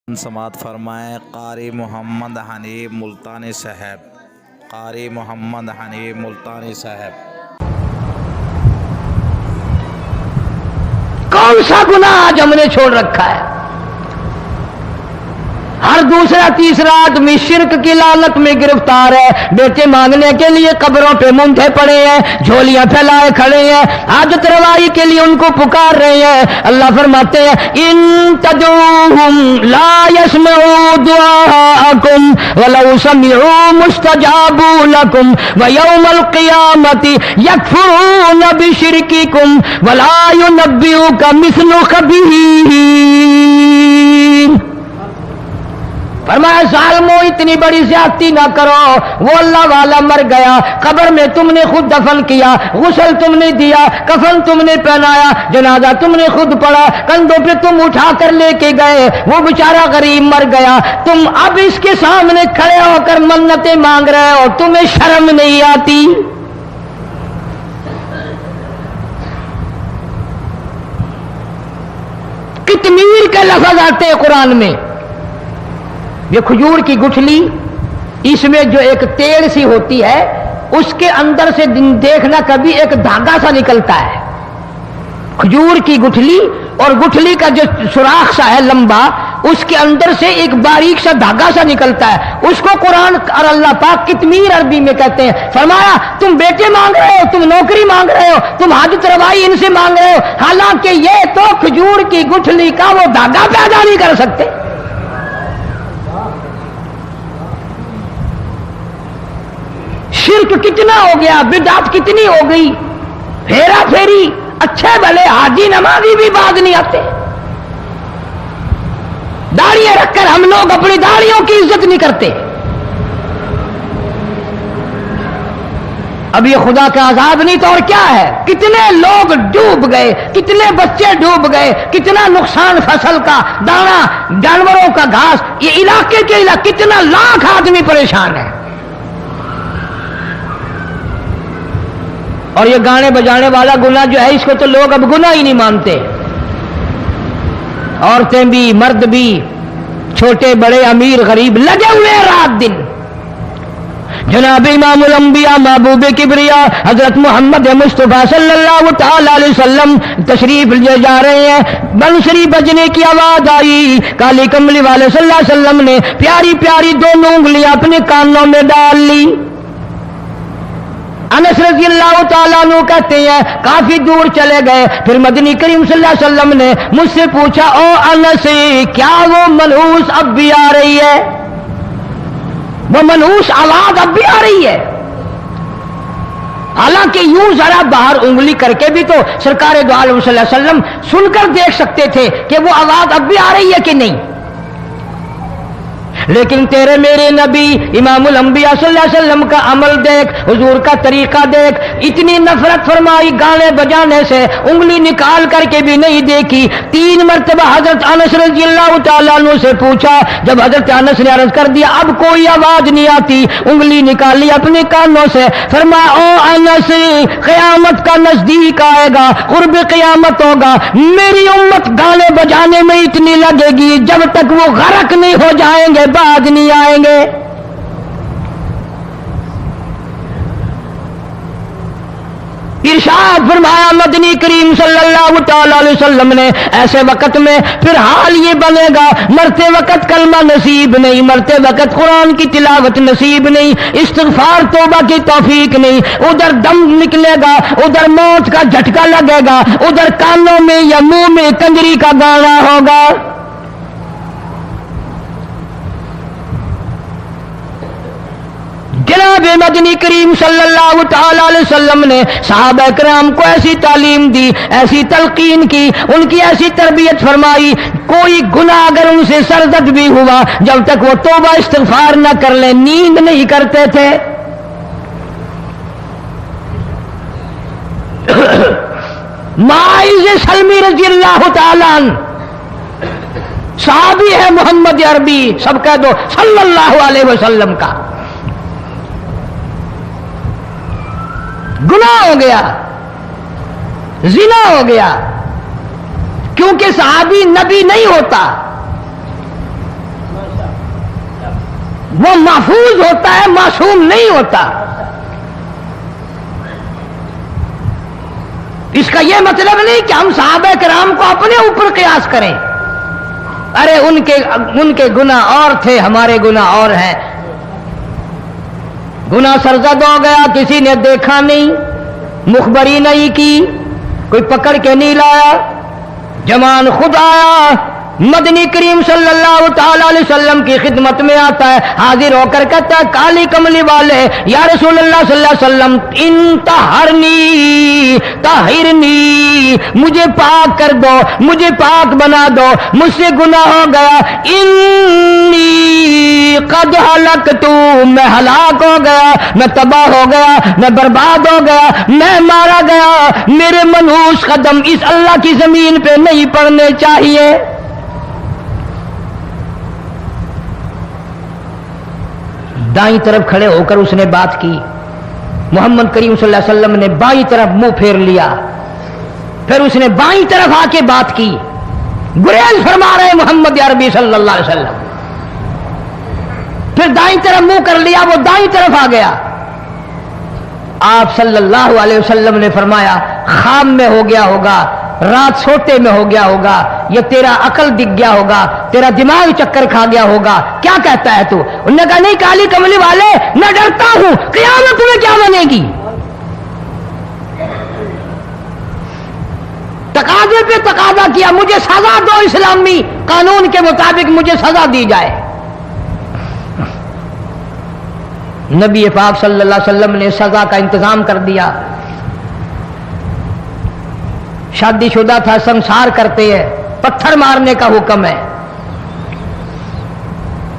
समात फरमाएँ कारी मोहम्मद हनीफ मुल्तानी साहब। कारी मोहम्मद हनीफ मुल्तानी साहब। कौन सा गुनाह आज हमने छोड़ रखा है? हर दूसरा तीसरा आदमी शिर्क की लालत में गिरफ्तार है। बेटे मांगने के लिए कब्रों पे मुंधे पड़े हैं, झोलियां फैलाए खड़े हैं, हाजत रवाई के लिए उनको पुकार रहे हैं। अल्लाह फरमाते हैं इन तदऊहुम ला यस्मऊ दुआकुम वलौ समिऊ मुस्तजाबू लकुम व यौमल क़ियामति यकफुरून बिशिरकिकुम वला युनब्बिउका मिस्लु खबीर। फरमाया जालिमों इतनी बड़ी ज्यादती ना करो। वो अल्लाह वाला मर गया, कब्र में तुमने खुद दफन किया, गुस्ल तुमने दिया, कफन तुमने पहनाया, जनाजा तुमने खुद पढ़ा, कंधों पे तुम उठा कर लेके गए, वो बेचारा गरीब मर गया। तुम अब इसके सामने खड़े होकर मन्नतें मांग रहे हो, तुम्हें शर्म नहीं आती? कितमीर के लफ्ज आते हैं कुरान में। ये खजूर की गुठली, इसमें जो एक तेल सी होती है, उसके अंदर से देखना कभी एक धागा सा निकलता है। खजूर की गुठली, और गुठली का जो सुराख सा है लंबा, उसके अंदर से एक बारीक सा धागा सा निकलता है। उसको कुरान और अल्लाह पाक कितमीर अरबी में कहते हैं। फरमाया तुम बेटे मांग रहे हो, तुम नौकरी मांग रहे हो, तुम हाजत रवाई इनसे मांग रहे हो, हालांकि ये तो खजूर की गुठली का वो धागा पैदा नहीं कर सकते। शिर्क कितना हो गया, बिदअत कितनी हो गई, फेरा फेरी, अच्छे भले हाजी नमाजी भी बात नहीं आते। दाढ़ियां रखकर हम लोग अपनी दाढ़ियों की इज्जत नहीं करते। अब ये खुदा का अजाब नहीं तो और क्या है? कितने लोग डूब गए, कितने बच्चे डूब गए, कितना नुकसान फसल का, दाना, जानवरों का घास, ये इलाके के इलाके कितना लाख आदमी परेशान है। और ये गाने बजाने वाला गुनाह जो है, इसको तो लोग अब गुनाह ही नहीं मानते। औरतें भी, मर्द भी, छोटे बड़े, अमीर गरीब लगे हुए हैं रात दिन। जनाब इमामुल अंबिया महबूब किबरिया हजरत मोहम्मद मुस्तफा सल्लल्लाहु तआला अलैहि वसल्लम तशरीफ ले जा रहे हैं। बंसुरी बजने की आवाज आई। काली कमली वाले सल्लल्लाहु अलैहि वसल्लम ने प्यारी प्यारी दोनों उंगलियां अपने कानों में डाल ली। अनस रज़ी अल्लाह तआला अन्हु कहते हैं काफी दूर चले गए, फिर मदनी करीम सल्लल्लाहु अलैहि वसल्लम ने मुझसे पूछा, ओ अनस, क्या वो मनहूस अब भी आ रही है? वो मनहूस आवाज अब भी आ रही है? हालांकि यूं जरा बाहर उंगली करके भी तो सरकार दो आलम सल्लल्लाहु अलैहि वसल्लम सुनकर देख सकते थे कि वो आवाज अब भी आ रही है कि नहीं। लेकिन तेरे मेरे नबी इमामुल अंबिया सल्लल्लाहु अलैहि वसल्लम का अमल देख, हुजूर का तरीका देख, इतनी नफरत फरमाई गाने बजाने से, उंगली निकाल करके भी नहीं देखी। 3 मरतबा हजरत अनस रज़ियल्लाहु तआला अन्हु से पूछा। जब हजरत अनस ने अर्ज कर दिया अब कोई आवाज नहीं आती, उंगली निकाली अपने कानों से, फरमाया ओ अनस, क़यामत का नजदीक आएगा, कुर्ब क़यामत होगा, मेरी उम्मत गाने बजाने में इतनी लगेगी जब तक वो गरक नहीं हो जाएंगे बाज नहीं आएंगे। इरशाद फरमाया मदनी करीम सल्लल्लाहु तआला अलैहि वसल्लम ने, ऐसे वक्त में फिर हाल ये बनेगा, मरते वक्त कलमा नसीब नहीं, मरते वक्त कुरान की तिलावत नसीब नहीं, इस्तिग़फ़ार तौबा की तौफीक नहीं, उधर दम निकलेगा, उधर मौत का झटका लगेगा, उधर कानों में या मुंह में कंजरी का गाना होगा। जनाब मदनी करीम सल्लल्लाहु तआला अलैहि वसल्लम ने सहाबा किराम को ऐसी तालीम दी, ऐसी तलकीन की, उनकी ऐसी तरबियत फरमाई, कोई गुनाह अगर उनसे सरजद भी हुआ, जब तक वो तौबा इस्तिग़फ़ार न कर ले नींद नहीं करते थे। माइज़ सलमी रज़ियल्लाहु तआला सहाबी है मोहम्मद अरबी, सब कह दो सल्लल्लाहु अलैहि वसल्लम का। गुनाह हो गया, जिना हो गया, क्योंकि सहाबी नबी नहीं होता। وہ محفوظ ہوتا ہے، معصوم نہیں ہوتا۔ اس کا یہ مطلب نہیں کہ ہم صحابہ کرام کو اپنے اوپر قیاس کریں، ارے ان کے گناہ اور تھے، ہمارے گناہ اور ہیں۔ گناہ سرزد ہو گیا، کسی نے دیکھا نہیں، مخبری نہیں کی، کوئی پکڑ کے نہیں لایا، جوان خود آیا، مدنی کریم صلی اللہ تعالی علیہ وسلم کی خدمت میں آتا ہے، حاضر ہو کر کہتا ہے کالی کملی والے یا رسول اللہ صلی اللہ علیہ وسلم انتہرنی طہرنی، مجھے پاک کر دو، مجھے پاک بنا دو، مجھ سے گناہ ہو گیا، انی قد ہلکت، میں ہلاک ہو گیا، میں تباہ ہو گیا، میں برباد ہو گیا، میں مارا گیا، میرے منحوس قدم اس اللہ کی زمین پہ نہیں پڑنے چاہیے۔ دائیں طرف کھڑے ہو کر اس نے بات کی، محمد کریم صلی اللہ علیہ وسلم نے بائیں طرف منہ پھیر لیا، پھر اس نے بائیں طرف آ کے بات کی، گریز فرما رہے محمد عربی صلی اللہ علیہ وسلم، پھر دائیں طرف منہ کر لیا، وہ دائیں طرف آ گیا۔ آپ صلی اللہ علیہ وسلم نے فرمایا خواب میں ہو گیا ہوگا، رات سوتے میں ہو گیا ہوگا، یہ تیرا عقل دکھ گیا ہوگا، تیرا دماغ چکر کھا گیا ہوگا، کیا کہتا ہے تو؟ انہوں نے کہا نہیں کالی کملی والے، میں ڈرتا ہوں قیامت میں کیا بنے گی۔ تقاضے پہ تقاضا کیا، مجھے سزا دو، اسلامی قانون کے مطابق مجھے سزا دی جائے۔ نبی پاک صلی اللہ علیہ وسلم نے سزا کا انتظام کر دیا۔ شادی شدہ تھا، سنسار کرتے ہیں، پتھر مارنے کا حکم ہے۔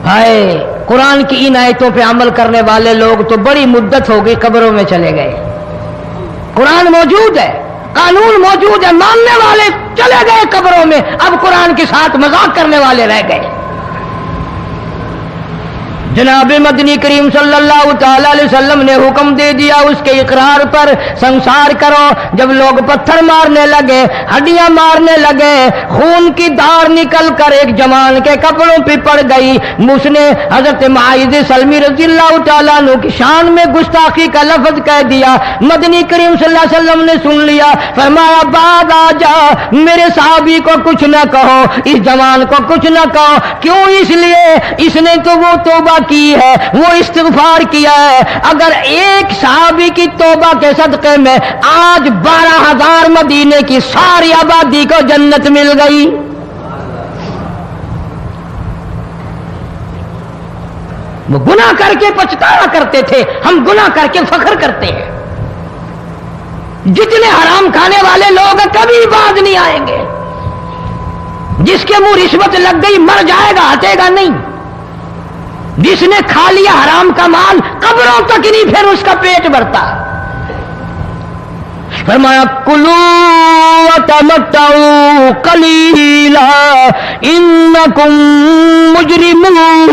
ہائے قرآن کی ان آیتوں پہ عمل کرنے والے لوگ تو بڑی مدت ہو گئی قبروں میں چلے گئے۔ قرآن موجود ہے، قانون موجود ہے، ماننے والے چلے گئے قبروں میں، اب قرآن کے ساتھ مذاق کرنے والے رہ گئے۔ جناب مدنی کریم صلی اللہ تعالی علیہ وسلم نے حکم دے دیا اس کے اقرار پر سنسار کرو۔ جب لوگ پتھر مارنے لگے، ہڈیاں مارنے لگے، خون کی دھار نکل کر ایک جوان کے کپڑوں پہ پڑ گئی، اس نے حضرت معاذ سلمی رضی اللہ تعالیٰ عنہ کی شان میں گستاخی کا لفظ کہہ دیا۔ مدنی کریم صلی اللہ علیہ وسلم نے سن لیا، فرمایا بعد آ جا، میرے صحابی کو کچھ نہ کہو، اس جوان کو کچھ نہ کہو۔ کیوں؟ اس لیے اس نے تو وہ توبہ کی ہے، وہ استغفار کیا ہے۔ اگر ایک صحابی کی توبہ کے صدقے میں آج 12,000 مدینے کی ساری آبادی کو جنت مل گئی۔ وہ گناہ کر کے پچھتایا کرتے تھے، ہم گناہ کر کے فخر کرتے ہیں۔ جتنے حرام کھانے والے لوگ کبھی باز نہیں آئیں گے۔ جس کے منہ رشوت لگ گئی مر جائے گا، ہٹے گا نہیں۔ جس نے کھا لیا حرام کا مال قبروں تک نہیں پھر اس کا پیٹ بھرتا۔ فرمایا کلوا وتمتعوا قلیلا انکم مجرمون،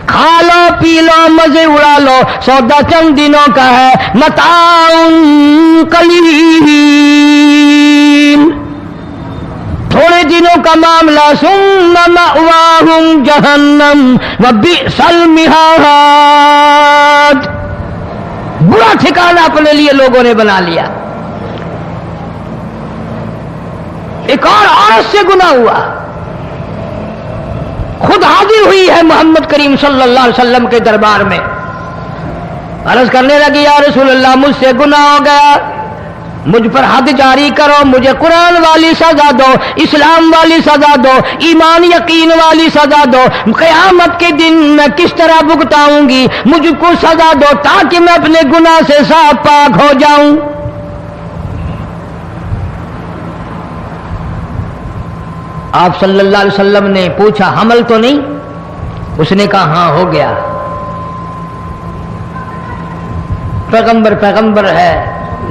کھا لو پی لو مزے اڑا لو، سودا چند دنوں کا ہے، متاع قلیل، تھوڑے دنوں کا معاملہ، ثم مأواہم جہنم وبئس المہاد، برا ٹھکانہ اپنے لیے لوگوں نے بنا لیا۔ ایک اور عورت سے گناہ ہوا، خود حاضر ہوئی ہے محمد کریم صلی اللہ علیہ وسلم کے دربار میں، عرض کرنے لگی یا رسول اللہ مجھ سے گناہ ہو گیا، مجھ پر حد جاری کرو، مجھے قرآن والی سزا دو، اسلام والی سزا دو، ایمان یقین والی سزا دو، قیامت کے دن میں کس طرح بھگتاؤں گی، مجھ کو سزا دو تاکہ میں اپنے گناہ سے صاف پاک ہو جاؤں۔ آپ صلی اللہ علیہ وسلم نے پوچھا حمل تو نہیں؟ اس نے کہا ہاں ہو گیا۔ پیغمبر ہے،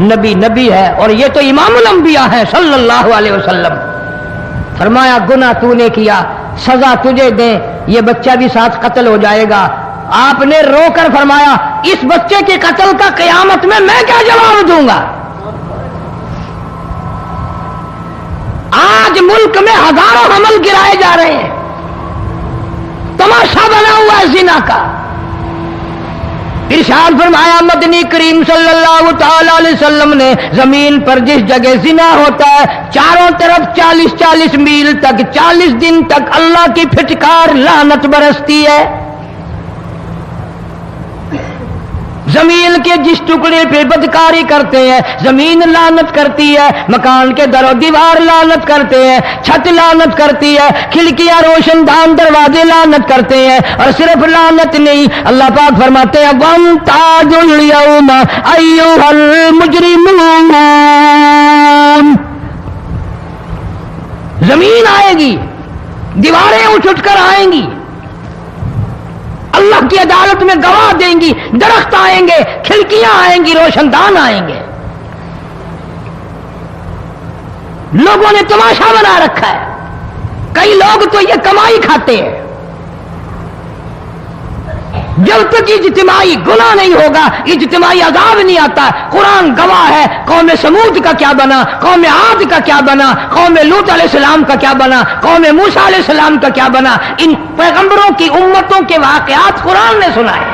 نبی ہے، اور یہ تو امام الانبیاء ہے صلی اللہ علیہ وسلم۔ فرمایا گناہ تو نے کیا، سزا تجھے دیں، یہ بچہ بھی ساتھ قتل ہو جائے گا۔ آپ نے رو کر فرمایا اس بچے کے قتل کا قیامت میں کیا جواب دوں گا؟ آج ملک میں ہزاروں حمل گرائے جا رہے ہیں، तमाशा बना हुआ है जिना का। इरशाद फरमाया मदनी करीम सल्लल्लाहु ताला अलैहि वसल्लम ने, जमीन पर जिस जगह जिना होता है चारों तरफ 40-40 मील तक 40 दिन तक अल्लाह की फिटकार लानत बरसती है। जमीन के जिस टुकड़े पे बदकारी करते हैं जमीन लानत करती है, मकान के दरो दीवार लानत करते हैं, छत लानत करती है, खिड़कियां रोशनदान दरवाजे लानत करते हैं। और सिर्फ लानत नहीं, अल्लाह पाक फरमाते हैं वमताजुल यौमा अय्युहल मुजरिमून, जमीन आएगी, दीवारें उठ उठ कर आएंगी, अल्लाह की अदालत में गवाह देंगी, दरख्त आएंगे, खिड़कियां आएंगी, रोशनदान आएंगे। लोगों ने तमाशा बना रखा है। कई लोग तो ये कमाई खाते हैं। जब तक इज्तिमाई गुनाह नहीं होगा इज्तिमाई अजाब नहीं आता। कुरान गवाह है, कौम समूद का क्या बना, कौम आद का क्या बना, कौम लूत अलैहिस्सलाम का क्या बना, कौम मूसा अलैहिस्सलाम का क्या बना। इन पैगंबरों की उम्मतों के वाकयात कुरान ने सुनाए।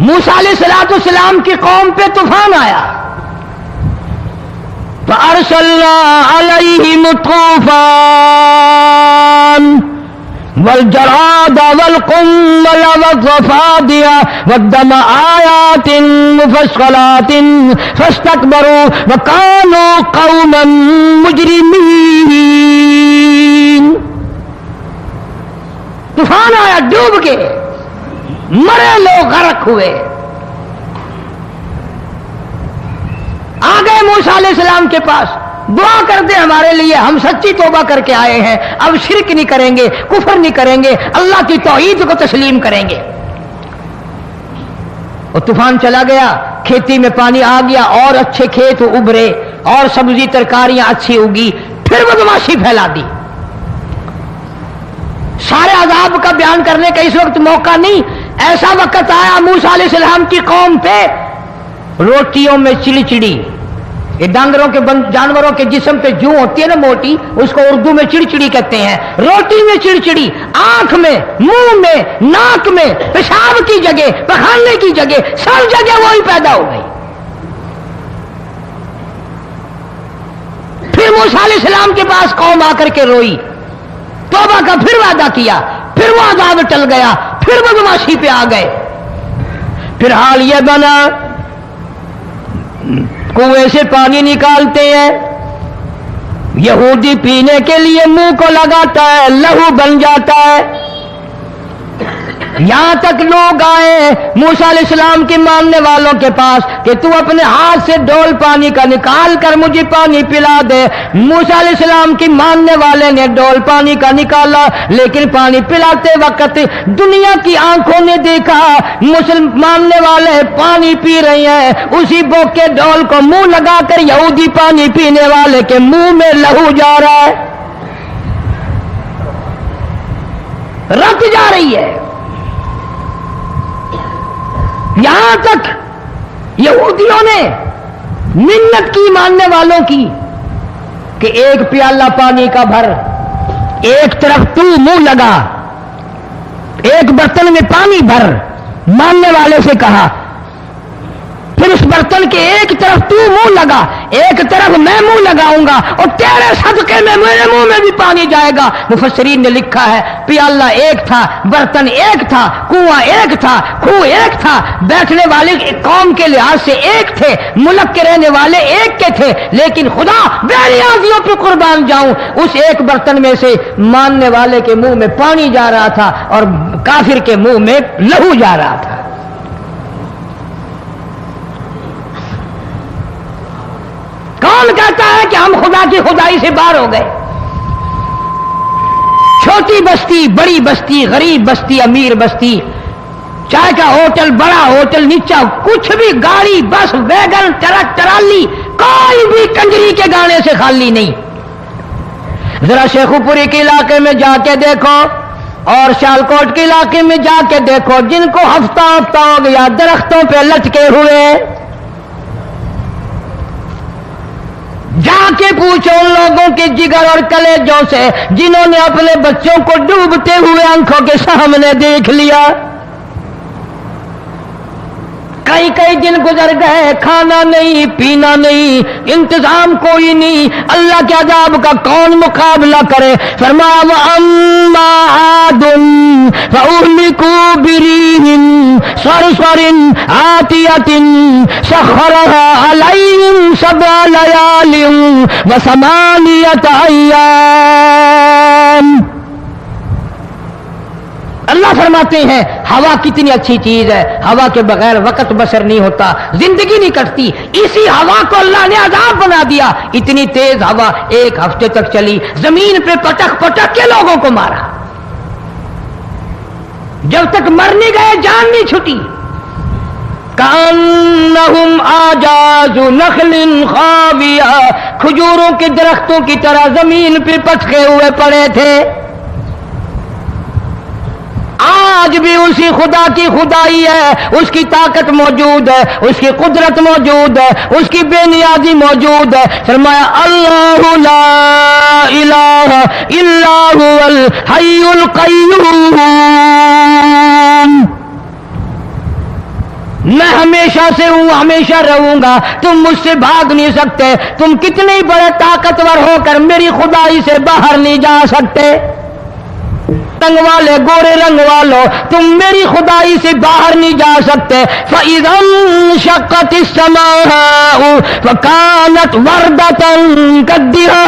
मूसा अलैहिस्सलाम की कौम पे तूफान आया, फअरसलना अलैहिम तूफान वलजराद वलकुम्मल वज़फ़ादिया वद्दम आयातिन मुफ़स्सलातिन फस्तकबरू वकानू कौमन मुजरिमीन। तूफान आया, डूब के मरे लोग गरक हुए। आ गए मूसा अलैहिस्सलाम के पास, दुआ कर दे हमारे लिए, हम सच्ची तौबा करके आए हैं, अब शिरक नहीं करेंगे, कुफर नहीं करेंगे, अल्लाह की तौहीद को तस्लीम करेंगे। और तूफान चला गया, खेती में पानी आ गया और अच्छे खेत उभरे और सब्जी तरकारियां अच्छी उगी। फिर बदमाशी फैला दी। सारे अजाब का बयान करने का इस वक्त मौका नहीं। ऐसा वक्त आया मूसा अलैहिस्सलाम की कौम पे रोटियों में चिड़चिड़ी, ये डांगरों के जानवरों के जिस्म पे जूं होती है ना मोटी, उसको उर्दू में चिड़चिड़ी कहते हैं। रोटी में चिड़चिड़ी, आंख में, मुंह में, नाक में, पेशाब की जगह, पखाने की जगह, सब जगह वही पैदा हो गई। फिर मूसा अलैहिस्सलाम के पास कौम आकर के रोई, तौबा का फिर वादा किया, फिर वो अज़ाब टल गया, फिर बदमाशी पे आ गए। फिर हाल यह बना, कुएं से पानी निकालते हैं, यहूदी पीने के लिए मुंह को लगाता है, लहू बन जाता है। यहां तक लोग आए मूसा अलैहिस्सलाम के मानने वालों के पास कि तू अपने हाथ से डोल पानी का निकाल कर मुझे पानी पिला दे। मूसा अलैहिस्सलाम की मानने वाले ने डोल पानी का निकाला, लेकिन पानी पिलाते वक्त दुनिया की आंखों ने देखा मुसलमान मानने वाले पानी पी रहे हैं, उसी बोक के डोल को मुंह लगाकर यहूदी पानी पीने वाले के मुंह में लहू जा रहा है, रत जा रही है। यहां तक यहूदियों ने मिन्नत की मानने वालों की कि एक प्याला पानी का भर, एक तरफ तू मुंह लगा, एक बर्तन में पानी भर, मानने वाले से कहा। फिर उस बर्तन के एक तरफ तू मुंह लगा, एक तरफ मैं मुंह लगाऊंगा और तेरे सदके में मेरे मुंह में भी पानी जाएगा। मुफस्सिरीन ने लिखा है प्याला एक था, बर्तन एक था, कुआं एक था, खूह एक था, बैठने वाले कौम के लिहाज से एक थे, मुल्क के रहने वाले एक के थे, लेकिन खुदा बेनियाजियों पे कुर्बान जाऊं, उस एक बर्तन में से मानने वाले के मुंह में पानी जा रहा था और काफिर के मुंह में लहू जा रहा था। कौन कहता है कि हम खुदा की खुदाई से बाहर हो गए? छोटी बस्ती, बड़ी बस्ती, गरीब बस्ती, अमीर बस्ती, चाय का होटल, बड़ा होटल, नीचा कुछ भी, गाड़ी, बस, वैगन, ट्रक, ट्राली, कोई भी कंजरी के गाने से खाली नहीं। जरा शेखुपुरी के इलाके में जाके देखो और शालकोट के इलाके में जाके देखो, जिनको हफ्ता हफ्ता हो गया दरख्तों पे लटके हुए جا کے پوچھو ان لوگوں کے جگر اور کلیجوں سے جنہوں نے اپنے بچوں کو ڈوبتے ہوئے آنکھوں کے سامنے دیکھ لیا. کئی کئی دن گزر گئے، کھانا نہیں، پینا نہیں، انتظام کوئی نہیں، اللہ کے عذاب کا کون مقابلہ کرے؟ فرمایا وَأَمَّا عَادٌ فَأُهْلِكُوا بِرِيحٍ صَرْصَرٍ عَاتِيَةٍ سَخَّرَهَا عَلَيْهِمْ 7 لَيَالٍ و8 أَيَّامٍ. اللہ فرماتے ہیں ہوا کتنی اچھی چیز ہے، ہوا کے بغیر وقت بسر نہیں ہوتا، زندگی نہیں کٹتی. اسی ہوا کو اللہ نے عذاب بنا دیا. اتنی تیز ہوا 1 ہفتے تک چلی، زمین پہ پٹک پٹک کے لوگوں کو مارا. جب تک مر نہیں گئے جان نہیں چھٹی. کأنہم اعجاز نخل خاویہ، کھجوروں کے درختوں کی طرح زمین پہ پٹکے ہوئے پڑے تھے. آج بھی اسی خدا کی خدائی ہے، اس کی طاقت موجود ہے، اس کی قدرت موجود ہے، اس کی بے نیازی موجود ہے. فرمایا اللہ لا الہ الا هو الحی القیوم. میں ہمیشہ سے ہوں، ہمیشہ رہوں گا، تم مجھ سے بھاگ نہیں سکتے. تم کتنے بڑے طاقتور ہو کر میری خدائی سے باہر نہیں جا سکتے. رنگ والے، گورے رنگ والوں، تم میری خدائی سے باہر نہیں جا سکتے. فَإِذَا انشَقَّتِ السَّمَاءُ فَكَانَتْ وَرْدَةً كَالدِّهَانِ.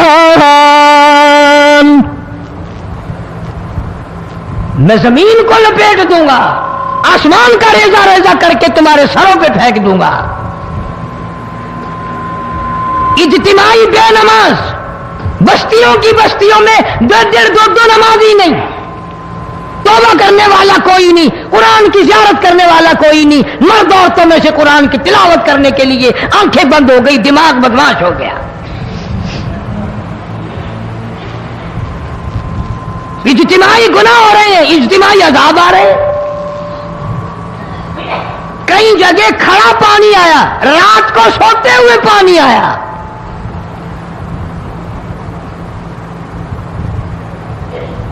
میں زمین کو لپیٹ دوں گا، آسمان کا ریزہ ریزہ کر کے تمہارے سروں پہ پھینک دوں گا. اجتماعی بے نماز، بستیوں کی بستیوں میں 2 نمازی نہیں، توبہ کرنے والا کوئی نہیں، قرآن کی زیارت کرنے والا کوئی نہیں. مرد عورتوں میں سے قرآن کی تلاوت کرنے کے لیے آنکھیں بند ہو گئی، دماغ بدماش ہو گیا. اجتماعی گناہ ہو رہے ہیں، اجتماعی عذاب آ رہے ہیں. کئی جگہ کھڑا پانی آیا، رات کو سوتے ہوئے پانی آیا.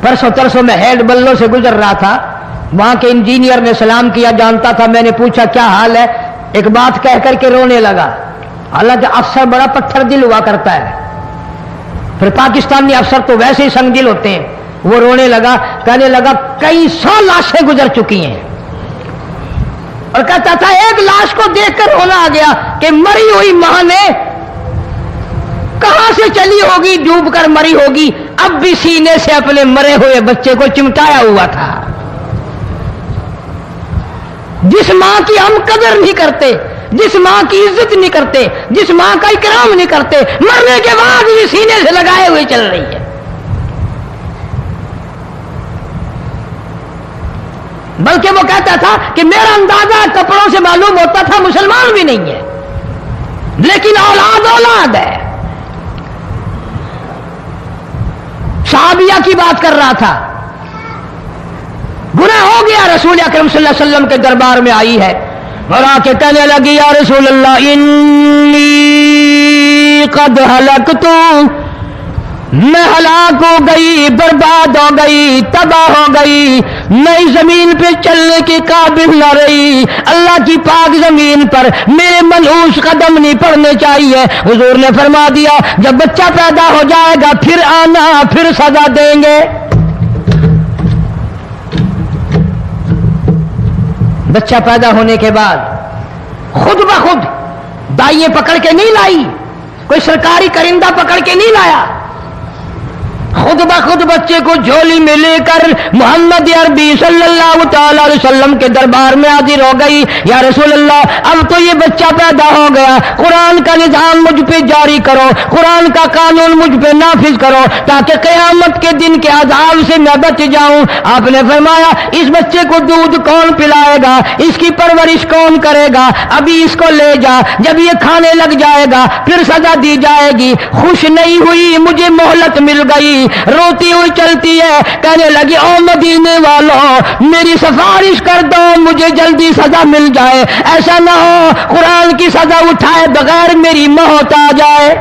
پرسوں ترسوں میں ہیڈ بلوں سے گزر رہا تھا، وہاں کے انجینئر نے سلام کیا، جانتا تھا. میں نے پوچھا کیا حال ہے؟ ایک بات کہہ کر کے رونے لگا. حالانکہ افسر بڑا پتھر دل ہوا کرتا ہے، پھر پاکستانی افسر تو ویسے ہی سنگ دل ہوتے ہیں. وہ رونے لگا، کہنے لگا کئی 100 لاشیں گزر چکی ہیں. اور کہتا تھا ایک لاش کو دیکھ کر رونا آ گیا کہ مری ہوئی ماں نے کہاں سے چلی ہوگی، ڈوب کر مری ہوگی، اب بھی سینے سے اپنے مرے ہوئے بچے کو چمٹایا ہوا تھا. جس ماں کی ہم قدر نہیں کرتے، جس ماں کی عزت نہیں کرتے، جس ماں کا اکرام نہیں کرتے، مرنے کے بعد بھی سینے سے لگائے ہوئے چل رہی ہے. بلکہ وہ کہتا تھا کہ میرا اندازہ کپڑوں سے معلوم ہوتا تھا مسلمان بھی نہیں ہے، لیکن اولاد اولاد ہے. صحابیہ کی بات کر رہا تھا، گناہ ہو گیا، رسول اکرم صلی اللہ علیہ وسلم کے دربار میں آئی ہے اور آ کے کہنے لگی یا رسول اللہ انی قد ہلکت، میں ہلاک ہو گئی، برباد ہو گئی، تباہ ہو گئی، میں اس زمین پہ چلنے کے قابل نہ رہی. اللہ کی پاک زمین پر میرے منحوس قدم نہیں پڑنے چاہیے. حضور نے فرما دیا جب بچہ پیدا ہو جائے گا پھر آنا، پھر سزا دیں گے. بچہ پیدا ہونے کے بعد خود بخود دائیں پکڑ کے نہیں لائی، کوئی سرکاری کرندہ پکڑ کے نہیں لایا، خود بخود بچے کو جھولی میں لے کر محمد عربی صلی اللہ تعالی علیہ وسلم کے دربار میں حاضر ہو گئی. یا رسول اللہ اب تو یہ بچہ پیدا ہو گیا، قرآن کا نظام مجھ پہ جاری کرو، قرآن کا قانون مجھ پہ نافذ کرو تاکہ قیامت کے دن کے عذاب سے میں بچ جاؤں. آپ نے فرمایا اس بچے کو دودھ کون پلائے گا، اس کی پرورش کون کرے گا، ابھی اس کو لے جا، جب یہ کھانے لگ جائے گا پھر سزا دی جائے گی. خوش نہیں ہوئی، مجھے مہلت مل گئی، روتی ہوئی چلتی ہے، کہنے لگی او مدینے والوں میری سفارش کر دو، مجھے جلدی سزا مل جائے، ایسا نہ ہو قرآن کی سزا اٹھائے بغیر میری موت آ جائے.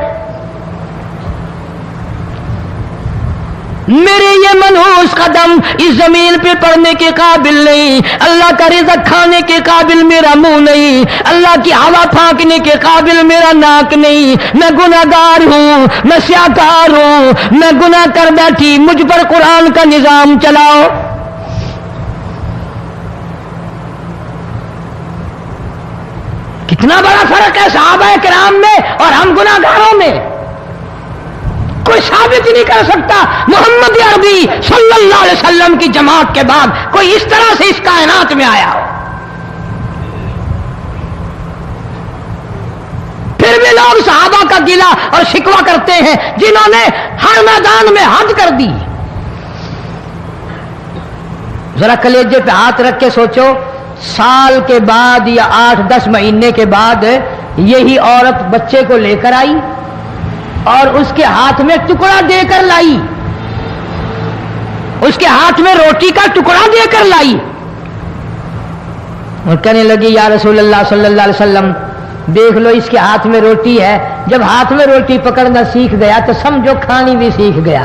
میرے یہ منحوس قدم اس زمین پہ پڑنے کے قابل نہیں، اللہ کا رزق کھانے کے قابل میرا منہ نہیں، اللہ کی ہوا پھانکنے کے قابل میرا ناک نہیں، میں گناہگار ہوں، میں سیاکار ہوں، میں گناہ کر بیٹھی، مجھ پر قرآن کا نظام چلاؤ۔ کتنا بڑا فرق ہے صحابہ کرام میں اور ہم گناہگاروں میں، کوئی ثابت نہیں کر سکتا محمد عربی صلی اللہ علیہ وسلم کی جماعت کے بعد کوئی اس طرح سے اس کائنات میں آیا ہو۔ پھر بھی لوگ صحابہ کا گلہ اور شکوہ کرتے ہیں جنہوں نے ہر میدان میں حد کر دی۔ ذرا کلیجے پہ ہاتھ رکھ کے سوچو، سال کے بعد یا 8-10 مہینے کے بعد یہی عورت بچے کو لے کر آئی اور اس کے ہاتھ میں ٹکڑا دے کر لائی، اس کے ہاتھ میں روٹی کا ٹکڑا دے کر لائی اور کہنے لگی یا رسول اللہ صلی اللہ علیہ وسلم دیکھ لو اس کے ہاتھ میں روٹی ہے، جب ہاتھ میں روٹی پکڑنا سیکھ گیا تو سمجھو کھانی بھی سیکھ گیا۔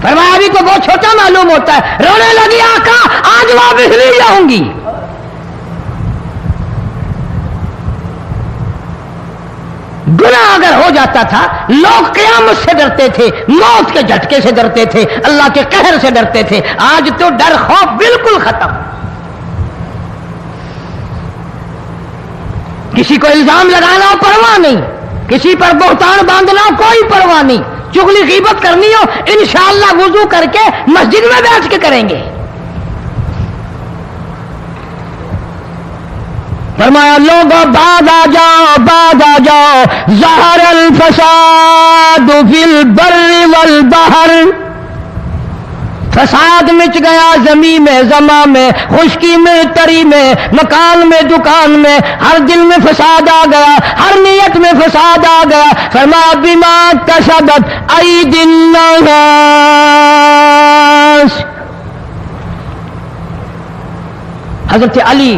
فرمایا ابھی تو بہت چھوٹا معلوم ہوتا ہے، رونے لگی آقا آج واپس نہیں جاؤں گی۔ گناہ اگر ہو جاتا تھا لوگ قیامت سے ڈرتے تھے، موت کے جھٹکے سے ڈرتے تھے، اللہ کے قہر سے ڈرتے تھے، آج تو ڈر خوف بالکل ختم۔ کسی کو الزام لگانا ہو پرواہ نہیں، کسی پر بہتان باندھنا ہو کوئی پرواہ نہیں، چغلی غیبت کرنی ہو انشاءاللہ وضو کر کے مسجد میں بیٹھ کے کریں گے۔ فرمایا لوگوں بعد آ جاؤ ظہر الفساد فی البر والبحر، فساد مچ گیا زمین میں، زماں میں، خشکی میں، تری میں، مکان میں، دکان میں، ہر دل میں فساد آ گیا، ہر نیت میں فساد آ گیا۔ فرمایا بما کسبت ایدی الناس، حضرت علی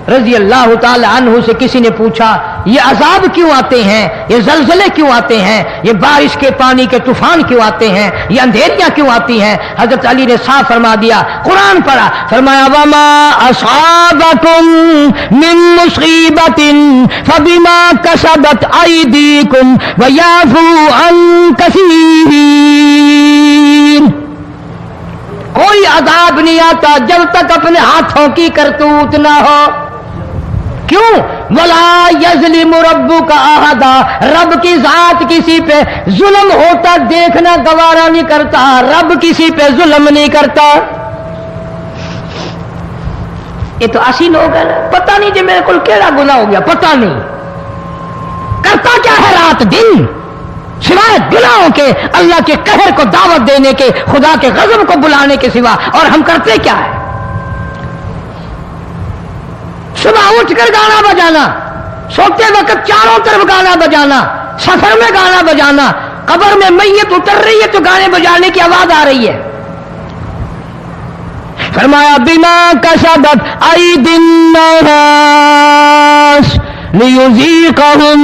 رضی اللہ تعالی عنہ سے کسی نے پوچھا یہ عذاب کیوں آتے ہیں، یہ زلزلے کیوں آتے ہیں، یہ بارش کے پانی کے طوفان کیوں آتے ہیں، یہ اندھیریاں کیوں آتی ہیں؟ حضرت علی نے صاف فرما دیا، قرآن پڑھا، فرمایا وما اصابکم من مصیبت فبما کسبت ایدیکم ویعفو عن کثیر۔ کوئی عذاب نہیں آتا جب تک اپنے ہاتھوں کی کرتوت نہ ہو۔ کیوں؟ وَلَا يَظْلِمُ رَبُّكَ أَحَدًا، رب کی ذات کسی پہ ظلم ہوتا دیکھنا گوارا نہیں کرتا، رب کسی پہ ظلم نہیں کرتا۔ یہ تو ایسی لوگ ہیں نا، پتہ نہیں جی میرے کو کیڑا گناہ ہو گیا، پتہ نہیں کرتا کیا ہے رات دن سوائے گناہوں کے، اللہ کے قہر کو دعوت دینے کے، خدا کے غضب کو بلانے کے سوا، اور ہم کرتے کیا ہے؟ صبح اٹھ کر گانا بجانا، سوتے وقت چاروں طرف گانا بجانا، سفر میں گانا بجانا، قبر میں میت اتر رہی ہے تو گانے بجانے کی آواز آ رہی ہے۔ فرمایا بما کسبت ایدی الناس لیذیقہم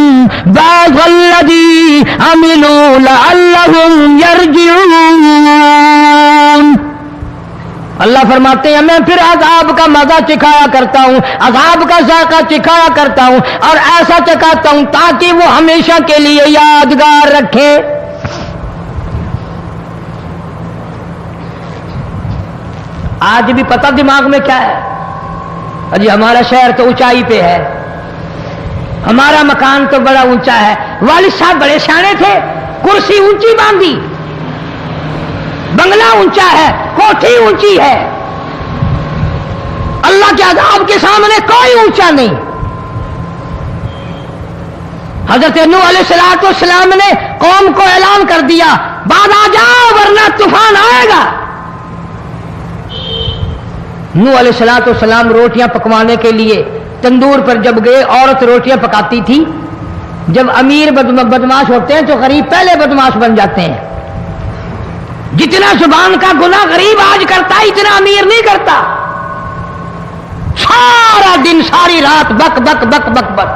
بعض الذی عملوا لعلہم یرجعون۔ اللہ فرماتے ہیں میں پھر عذاب کا مزہ چکھایا کرتا ہوں، عذاب کا ذائقہ چکھایا کرتا ہوں، اور ایسا چکھاتا ہوں تاکہ وہ ہمیشہ کے لیے یادگار رکھے۔ آج بھی پتہ دماغ میں کیا ہے؟ جی ہمارا شہر تو اونچائی پہ ہے، ہمارا مکان تو بڑا اونچا ہے، والد صاحب بڑے سیانے تھے، کرسی اونچی باندھی، بنگلہ اونچا ہے، کوٹھی اونچی ہے، اللہ کے عذاب کے سامنے کوئی اونچا نہیں۔ حضرت نوح علیہ السلام نے قوم کو اعلان کر دیا بعد آ جاؤ ورنہ طوفان آئے گا۔ نوح علیہ السلام روٹیاں پکوانے کے لیے تندور پر جب گئے، عورت روٹیاں پکاتی تھی۔ جب امیر بدماش ہوتے ہیں تو غریب پہلے بدماش بن جاتے ہیں۔ جتنا زبان کا گناہ غریب آج کرتا ہے اتنا امیر نہیں کرتا۔ سارا دن ساری رات بک بک بک بک بک۔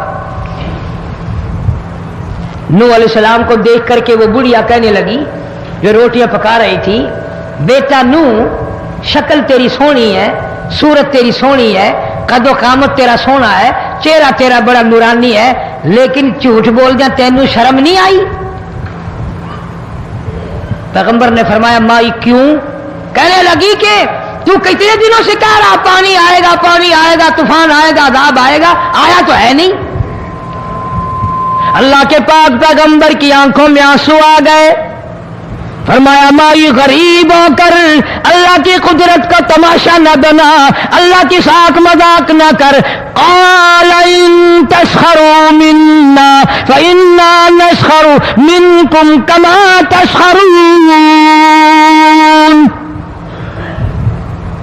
نوح علیہ السلام کو دیکھ کر کے وہ بڑھیا کہنے لگی جو रोटियां पका रही थी, बेटा नू शक्ल तेरी सोहनी है, सूरत तेरी सोहनी है, कदो कामत तेरा सोना है, चेहरा तेरा बड़ा नूरानी है, लेकिन झूठ बोल जा तेनू शर्म नहीं आई? पैगंबर ने फरमाया माई क्यों? कहने लगी कि तू कितने दिनों से कह रहा पानी आएगा, तूफान आएगा, अज़ाब आएगा, आया तो है नहीं। अल्लाह के पाक पैगंबर की आंखों में आंसू आ गए। फरमाया माई गरीब होकर अल्लाह की कुदरत का तमाशा न बना, अल्लाह की साख मजाक न कर। क़ाल इन तस्खरू मिन्ना फ़इन्ना नस्खरू मिनकुम कमा तस्खरून।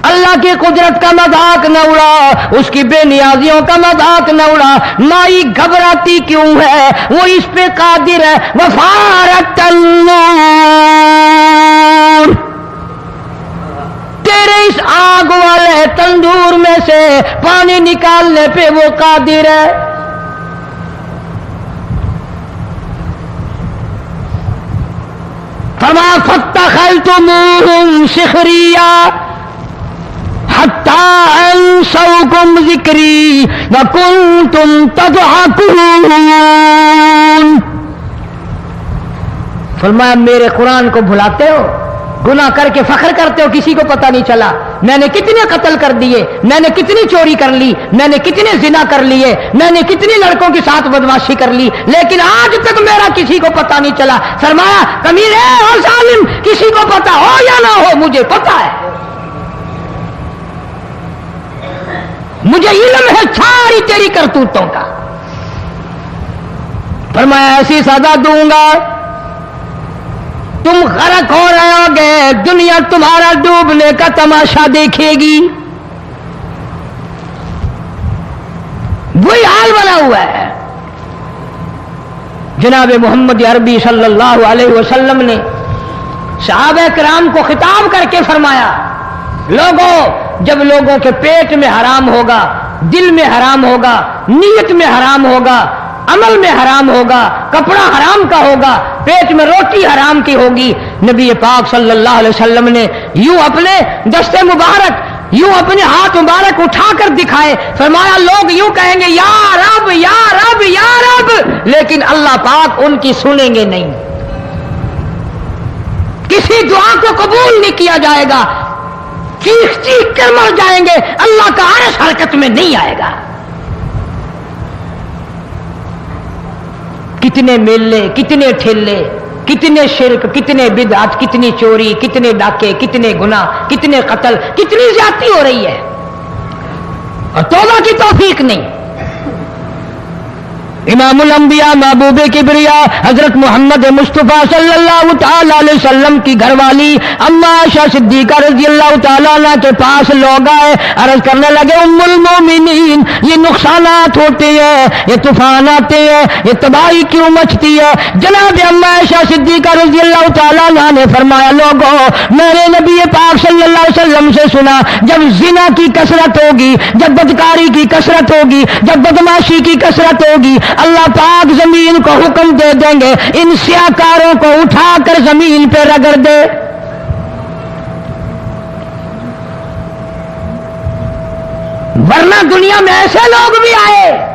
अल्लाह की कुदरत का मजाक न उड़ा, उसकी बेनियाजियों का मजाक न उड़ा। माई घबराती क्यों है? वो इस पे कादिर है। वफ़ारत तन्नूर, तेरे इस आग वाले तंदूर में से पानी निकालने पे वो कादिर है। फमा फत्तखल्तुमूहुम सिखरिया हत्ता अंसौकुम ज़िक्री व कुंतुम तज़हकून। फरमाया मेरे कुरान को भुलाते हो, गुनाह करके फख्र करते हो, किसी को पता नहीं चला। मैंने कितने कत्ल कर दिए, मैंने कितनी चोरी कर ली, मैंने कितने जिना कर लिए, मैंने कितने लड़कों के साथ बदमाशी कर ली, लेकिन आज तक मेरा किसी को पता नहीं चला। फरमाया कमीने और जालिम, किसी को पता हो या ना हो, मुझे पता है, मुझे इल्म है सारी तेरी करतूतों का। फरमाया ऐसी सजा दूंगा तुम गरक हो रहे होगे, दुनिया तुम्हारा डूबने का तमाशा देखेगी। वही हाल बना हुआ है। जनाब मोहम्मद अरबी सल्लल्लाहु अलैहि वसल्लम ने सहाबा किराम को खिताब करके फरमाया, लोगों, जब लोगों के पेट में हराम होगा, दिल में हराम होगा, नीयत में हराम होगा, अमल में हराम होगा, कपड़ा हराम का होगा, पेट में रोटी हराम की होगी, नबी पाक सल्लल्लाहु अलैहि वसल्लम ने यूं अपने दस्ते मुबारक, यूं अपने हाथ मुबारक उठाकर दिखाए। फरमाया लोग यूं कहेंगे या रब या रब या रब, लेकिन अल्लाह पाक उनकी सुनेंगे नहीं, किसी दुआ को कबूल नहीं किया जाएगा, चीख चीख कर मर जाएंगे, अल्लाह का अर्श हरकत में नहीं आएगा। कितने मेले, कितने ठेले, कितने शिरक, कितने बिदअत, कितनी चोरी, कितने डाके, कितने गुनाह, कितने कत्ल, कितनी ज्यादती हो रही है और तौबा की तौफीक नहीं। इमामुल अंबिया महबूबे किबरिया हजरत मोहम्मद मुस्तफ़ा सल्लल्लाहु ताला अलैहि वसल्लम की घरवाली अम्मा आयशा सिद्दीका रज़ियल्लाहु ताला अन्हा के पास लोग आए, अर्ज करने लगे उम्मुल मोमिनीन, ये नुकसानात होते हैं, ये तूफान आते हैं, ये तबाही क्यों मचती है? जनाब अम्मा आयशा सिद्दीका रज़ियल्लाहु ताला अन्हा ने फरमाया, लोगों, मैंने नबी पाक सल्लल्लाहु अलैहि वसल्लम से सुना, जब जिना की कसरत होगी, जब बदकारी की कसरत होगी, जब बदमाशी की कसरत होगी, अल्लाह पाक जमीन को हुक्म दे देंगे इन स्याकारों को उठाकर जमीन पे रगड़ दे। वरना दुनिया में ऐसे लोग भी आए।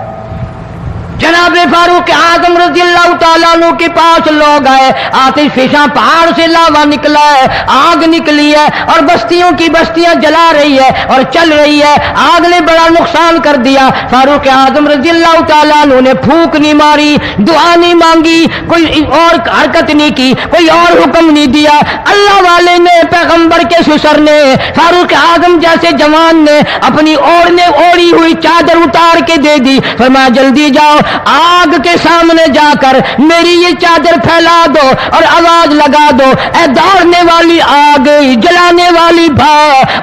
जनाब फारूक आजम रज़ियल्लाहु ताला अन्हु के पास लोग आए, आतिशफिशां पहाड़ से लावा निकला है, आग निकली है और बस्तियों की बस्तियां जला रही है और चल रही है, आग ने बड़ा नुकसान कर दिया। फारूक आजम रज़ियल्लाहु ताला अन्हु ने फूंक नहीं मारी, दुआ नहीं मांगी, कोई और हरकत नहीं की, कोई और हुक्म नहीं दिया। अल्लाह वाले ने, पैगंबर के ससुर ने, फारूक आजम जैसे जवान ने अपनी ओढ़ी हुई चादर उतार के दे दी। फरमाया जल्दी जाओ, आग के सामने जाकर मेरी ये चादर फैला दो और आवाज लगा दो, ऐ दौड़ने वाली आग, जलाने वाली भा,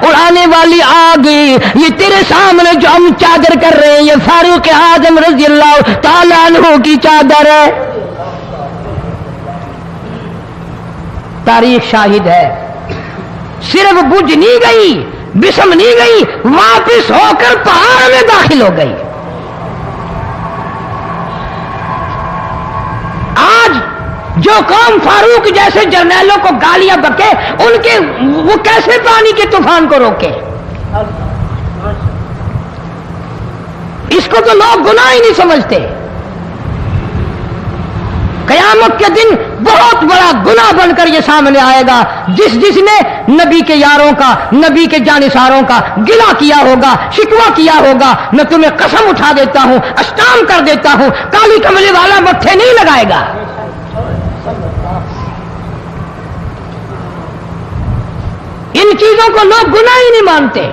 उड़ाने वाली आग, ये तेरे सामने जो हम चादर कर रहे हैं, ये फारूक आजम रज़ियल्लाहु ताला अन्हु की चादर है। तारीख शाहिद है, सिर्फ बुझ नहीं गई, बिसम नहीं गई, वापिस होकर पहाड़ में दाखिल हो गई। جو قوم فاروق جیسے جرنیلوں کو گالیاں بکے ان کے وہ کیسے پانی کے طوفان کو روکے؟ اس کو تو لوگ گناہ ہی نہیں سمجھتے. قیامت کے دن بہت بڑا گناہ بن کر یہ سامنے آئے گا. جس نے نبی کے یاروں کا، نبی کے جانثاروں کا گلہ کیا ہوگا، شکوہ کیا ہوگا، میں تمہیں قسم اٹھا دیتا ہوں، اشتام کر دیتا ہوں، کالی کملی والا متھے نہیں لگائے گا. ان چیزوں کو لوگ گناہ ہی نہیں مانتے.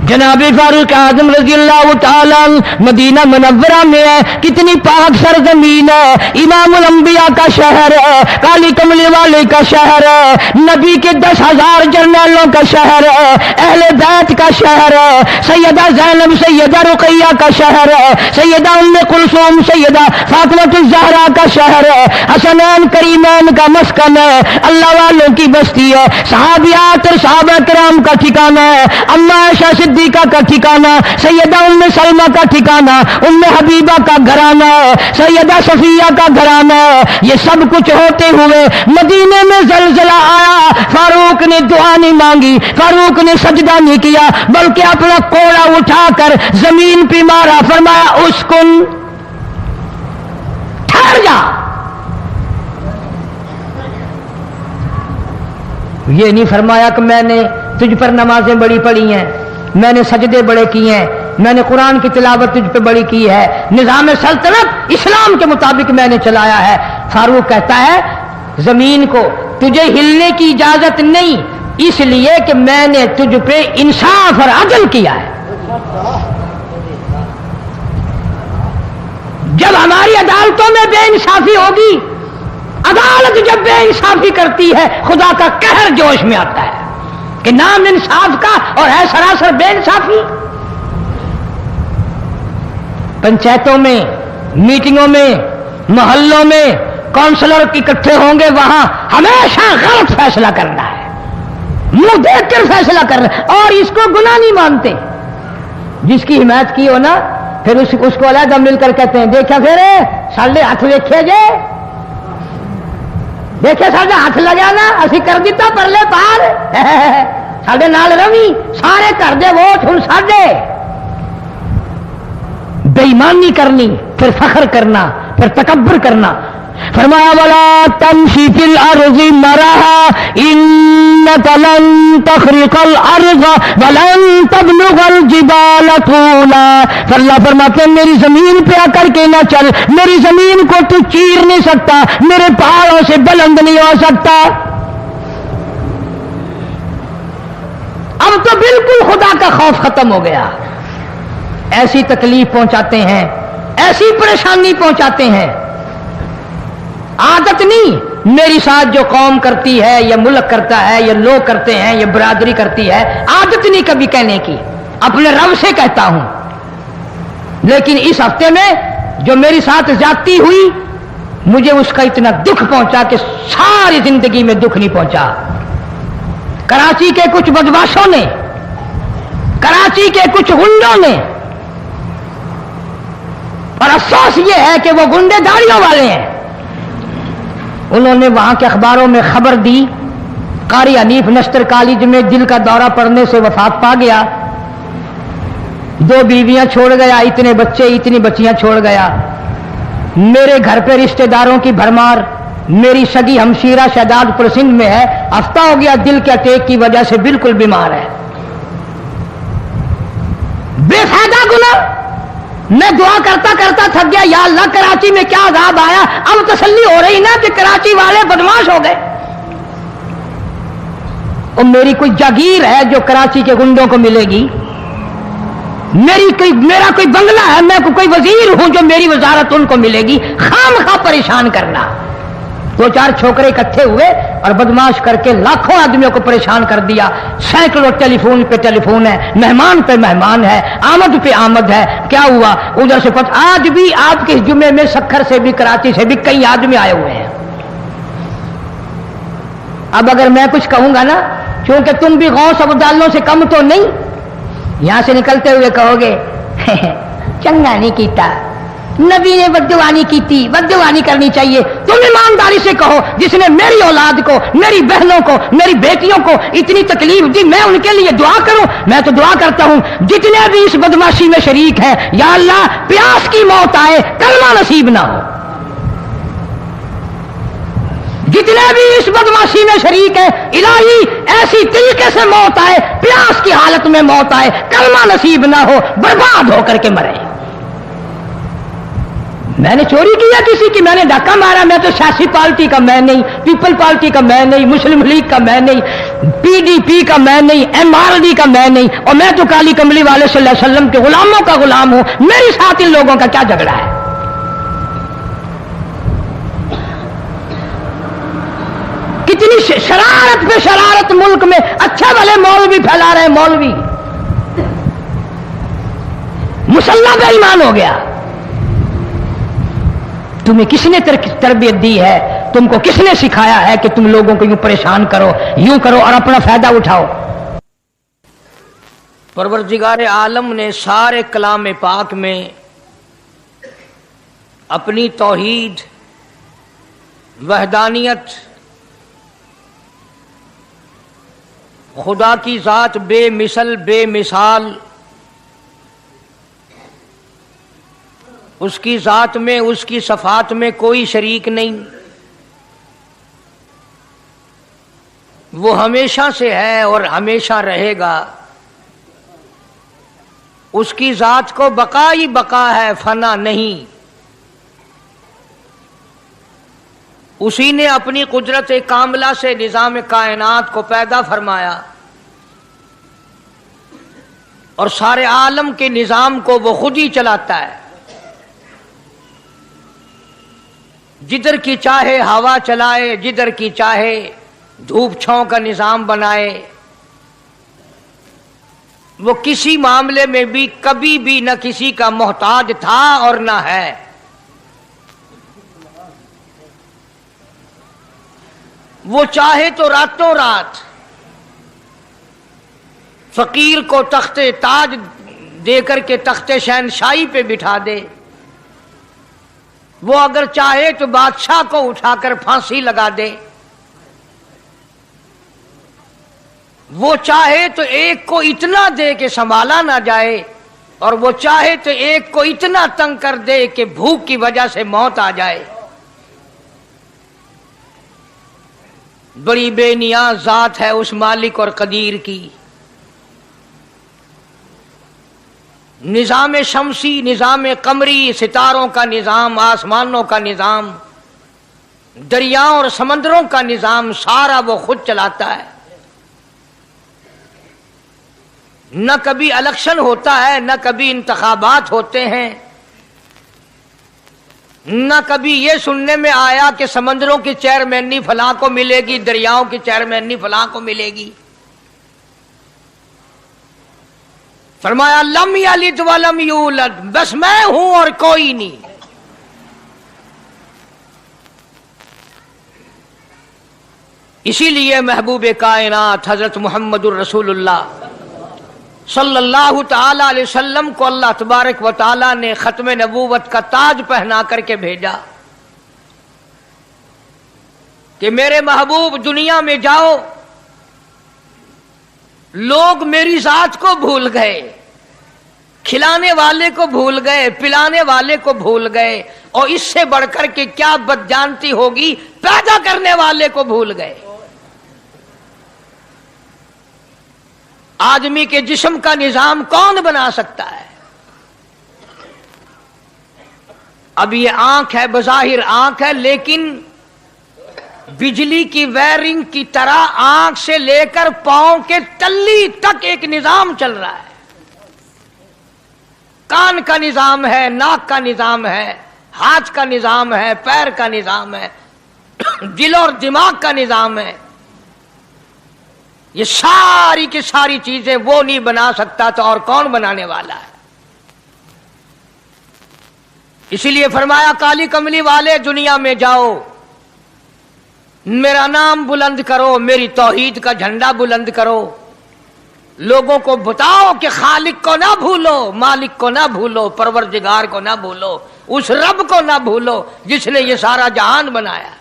جناب فاروق اعظم رضی اللہ تعالیٰ مدینہ منورہ میں ہے، کتنی پاک سرزمین ہے، امام الانبیاء کا شہر ہے، کالی کملی والے کا شہر ہے، نبی کے 10,000 جرنیلوں کا شہر ہے، اہل بیت کا شہر ہے، سیدہ زینب، سیدہ رقیہ کا شہر ہے، سیدہ ام کلثوم، سیدہ فاطمہ الزہرا کا شہر ہے، حسنین کریمین کا مسکن ہے، اللہ والوں کی بستی ہے، صحابیات اور صحابہ کرام کا ٹھکانہ ہے، اما عائشہ صدیقہ کا ٹھکانہ، سیدہ ام سلمہ کا ٹھکانہ، ام حبیبہ کا گھرانہ ہے، سیدہ صفیہ کا گھرانہ ہے. یہ سب کچھ ہوتے ہوئے مدینے میں زلزلہ آیا، فاروق نے دعا نہیں مانگی، فاروق نے سجدہ نہیں کیا، بلکہ اپنا کوڑا اٹھا کر زمین پہ مارا، فرمایا اسکن، ٹھہر جا. یہ نہیں فرمایا کہ میں نے تجھ پر نمازیں بڑی پڑھی ہیں، میں نے سجدے بڑے کیے ہیں، میں نے قرآن کی تلاوت تجھ پہ بڑی کی ہے، نظام سلطنت اسلام کے مطابق میں نے چلایا ہے. فاروق کہتا ہے زمین کو تجھے ہلنے کی اجازت نہیں، اس لیے کہ میں نے تجھ پہ انصاف اور عدل کیا ہے. جب ہماری عدالتوں میں بے انصافی ہوگی، عدالت جب بے انصافی کرتی ہے، خدا کا قہر جوش میں آتا ہے کہ نام انصاف کا اور ہے سراسر بے انصافی. پنچایتوں میں، میٹنگوں میں، محلوں میں کونسلر اکٹھے ہوں گے، وہاں ہمیشہ غلط فیصلہ کرنا ہے، منہ دیکھ کر فیصلہ کرنا ہے، اور اس کو گناہ نہیں مانتے. جس کی حمایت کی ہو نا، پھر اس کو علیحدہ مل کر کہتے ہیں دیکھا پھر ساڑھے ہاتھ ویکھے جے، دیکھے ساڈے ہاتھ لگا نا، اسی کر دیتا پرلے پار، ساڈے نال روی، سارے کر دے ووٹ ہن ساڈے. بے ایمانی کرنی، پھر فخر کرنا، پھر تکبر کرنا. فرمایا ولا تمشی فی الارض مرحا انک لن تخرق الارض ولن تبلغ الجبال طولا. اللہ فرماتے ہیں میری زمین پہ آ کر کے نہ چل، میری زمین کو تو چیر نہیں سکتا، میرے پہاڑوں سے بلند نہیں ہو سکتا. اب تو بالکل خدا کا خوف ختم ہو گیا. ایسی تکلیف پہنچاتے ہیں، ایسی پریشانی پہنچاتے ہیں. عادت نہیں میری ساتھ جو قوم کرتی ہے، یا ملک کرتا ہے، یا لوگ کرتے ہیں، یا برادری کرتی ہے، عادت نہیں کبھی کہنے کی، اپنے رب سے کہتا ہوں. لیکن اس ہفتے میں جو میری ساتھ زیادتی ہوئی، مجھے اس کا اتنا دکھ پہنچا کہ ساری زندگی میں دکھ نہیں پہنچا. کراچی کے کچھ بدماشوں نے، کراچی کے کچھ گنڈوں نے، اور افسوس یہ ہے کہ وہ گنڈے داڑیوں والے ہیں، انہوں نے وہاں کے اخباروں میں خبر دی قاری حنیف نشتر کالج میں دل کا دورہ پڑنے سے وفات پا گیا، 2 بیویاں چھوڑ گیا، اتنے بچے اتنی بچیاں چھوڑ گیا. میرے گھر پہ رشتہ داروں کی بھرمار. میری سگی ہمشیرہ شہداد پور سندھ میں ہے، ہفتہ ہو گیا دل کے اٹیک کی وجہ سے بالکل بیمار ہے. بے فائدہ گناہ. میں دعا کرتا کرتا تھک گیا، یا اللہ کراچی میں کیا عذاب آیا. اب تسلی ہو رہی نا کہ کراچی والے بدماش ہو گئے. اور میری کوئی جاگیر ہے جو کراچی کے گنڈوں کو ملے گی؟ میرا کوئی بنگلہ ہے، میں کوئی وزیر ہوں جو میری وزارت ان کو ملے گی؟ خام خواہ پریشان کرنا. 2-4 چھوکرے اکٹھے ہوئے اور بدماش کر کے لاکھوں آدمیوں کو پریشان کر دیا. سینکڑوں ٹیلی فون پہ ٹیلی فون ہے، مہمان پہ مہمان ہے، آمد پہ آمد ہے. کیا ہوا ادھر سے پتہ، آج بھی آپ کے جمعے میں سکھر سے بھی کراچی سے بھی کئی آدمی آئے ہوئے ہیں. اب اگر میں کچھ کہوں گا نا، کیونکہ تم بھی غوث ابدالوں سے کم تو نہیں، یہاں سے نکلتے ہوئے کہو گے چنگا نہیں کیتا، نبی نے بددعا نہیں کی تھی، بددعا نہیں کرنی چاہیے. तुम ईमानदारी से कहो, जिसने मेरी औलाद को, मेरी बहनों को, मेरी बेटियों को इतनी तकलीफ दी, मैं उनके लिए दुआ करूं? मैं तो दुआ करता हूं जितने भी इस बदमाशी में शरीक हैं, या अल्लाह प्यास की मौत आए, कलमा नसीब ना हो। जितने भी इस बदमाशी में शरीक है, इलाही ऐसी तरीके से मौत आए, प्यास की हालत में मौत आए, कलमा नसीब ना हो, बर्बाद होकर के मरे। मैंने चोरी किया किसी की, मैंने धक्का मारा, मैं तो सियासी पार्टी का मैं नहीं, पीपल पार्टी का मैं नहीं, मुस्लिम लीग का मैं नहीं, पीडीपी का मैं नहीं, एमआरडी का मैं नहीं, और मैं तो काली कमली वाले सल्लल्लाहु अलैहि वसल्लम के गुलामों का गुलाम हूं। मेरे साथ इन लोगों का क्या झगड़ा है? कितनी शरारत पे शरारत मुल्क में, अच्छे भले मौलवी फैला रहे हैं, मौलवी मुसल्ला बेईमान हो गया। तुम्हें किसने तरबियत दी है? तुमको किसने सिखाया है कि तुम लोगों को यूं परेशान करो, यूं करो और अपना फायदा उठाओ? परवरदिगार आलम ने सारे कलाम पाक में अपनी तौहीद, वहदानियत, खुदा की जात बेमिसल बेमिसाल, उसकी जात में, उसकी सफात में कोई शरीक नहीं, वो हमेशा से है और हमेशा रहेगा। उसकी जात को बका ही बका है, फना नहीं। उसी ने अपनी कुदरत कामिला से निजाम कायनात को पैदा फरमाया और सारे आलम के निजाम को वो खुद ही चलाता है। जिधर की चाहे हवा चलाए, जिधर की चाहे धूप छांव का निजाम बनाए। वो किसी मामले में भी कभी भी न किसी का मोहताज था और न है। वो चाहे तो रातों रात फकीर को तख्ते ताज देकर के तख्ते शहनशाही पे बिठा दे। वो अगर चाहे तो बादशाह को उठाकर फांसी लगा दे। वो चाहे तो एक को इतना दे कि संभाला ना जाए, और वो चाहे तो एक को इतना तंग कर दे कि भूख की वजह से मौत आ जाए। बड़ी बेनियाज जात है उस मालिक और कदीर की। निजाम शमसी, निजाम कमरी, सितारों का निजाम, आसमानों का निजाम, दरियाओं और समंदरों का निजाम, सारा वो खुद चलाता है। न कभी इलेक्शन होता है, न कभी इंतखाबात होते हैं, न कभी ये सुनने में आया कि समंदरों की चेयरमैनी फलां को मिलेगी, दरियाओं की चेयरमैनी फलां को मिलेगी। फरमाया लम यलिद वलम यूलद, बस मैं हूं और कोई नहीं। इसीलिए महबूब कायनात हजरत मुहम्मदुर रसूलुल्लाह सल्लल्लाहु ताला अलैहि वसल्लम को अल्लाह तबारक व ताला ने खत्म नबूवत का ताज पहना करके भेजा कि मेरे महबूब दुनिया में जाओ। लोग मेरी जात को भूल गए, खिलाने वाले को भूल गए, पिलाने वाले को भूल गए, और इससे बढ़कर के क्या बदजानती होगी, पैदा करने वाले को भूल गए। आदमी के जिस्म का निजाम कौन बना सकता है? अब ये आंख है, बज़ाहिर आंख है, लेकिन बिजली की वायरिंग की तरह आंख से लेकर पांव के तल्ली तक एक निजाम चल रहा है। कान का निजाम है, नाक का निजाम है, हाथ का निजाम है, पैर का निजाम है, दिल और दिमाग का निजाम है। ये सारी की सारी चीजें वो नहीं बना सकता तो और कौन बनाने वाला है? इसीलिए फरमाया काली कमली वाले दुनिया में जाओ, मेरा नाम बुलंद करो, मेरी तौहीद का झंडा बुलंद करो। लोगों को बताओ कि खालिक को ना भूलो, मालिक को ना भूलो, परवरदिगार को ना भूलो, उस रब को ना भूलो जिसने ये सारा जहान बनाया।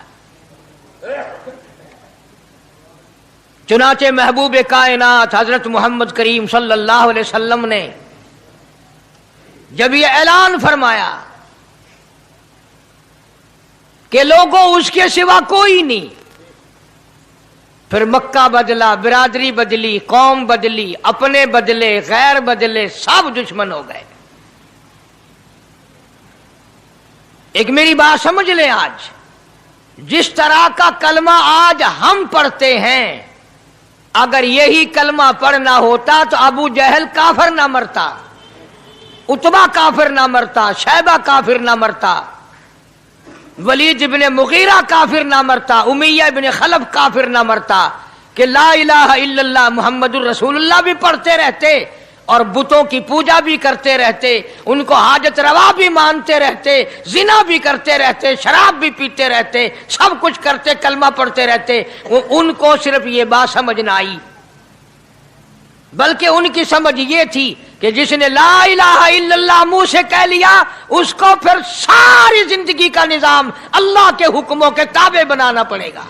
चुनाचे महबूब कायनात हजरत मोहम्मद करीम सल्लल्लाहु अलैहि वसल्लम ने जब ये ऐलान फरमाया कि लोगों उसके सिवा कोई नहीं, फिर मक्का बदला, बिरादरी बदली, कौम बदली, अपने बदले, गैर बदले, सब दुश्मन हो गए। एक मेरी बात समझ लें, आज जिस तरह का कलमा आज हम पढ़ते हैं, अगर यही कलमा पढ़ना होता तो अबू जहल काफिर ना मरता, उतबा काफिर ना मरता, शैबा काफिर ना मरता, वलीद इब्ने मुगीरा काफिर ना मरता, उमैया इब्ने खलफ काफिर ना मरता, कि ला इलाहा इल्लल्लाह मुहम्मदुर रसूलुल्लाह भी पढ़ते रहते और बुतों की पूजा भी करते रहते, उनको हाजत रवा भी मानते रहते, जिना भी करते रहते, शराब भी पीते रहते, सब कुछ करते, कलमा पढ़ते रहते। उनको सिर्फ ये बात समझ ना आई, बल्कि उनकी समझ ये थी कि जिसने ला इलाहा इल्लल्लाह मुंह से कह लिया, उसको फिर सारी जिंदगी का निजाम अल्लाह के हुक्मों के ताबे बनाना पड़ेगा।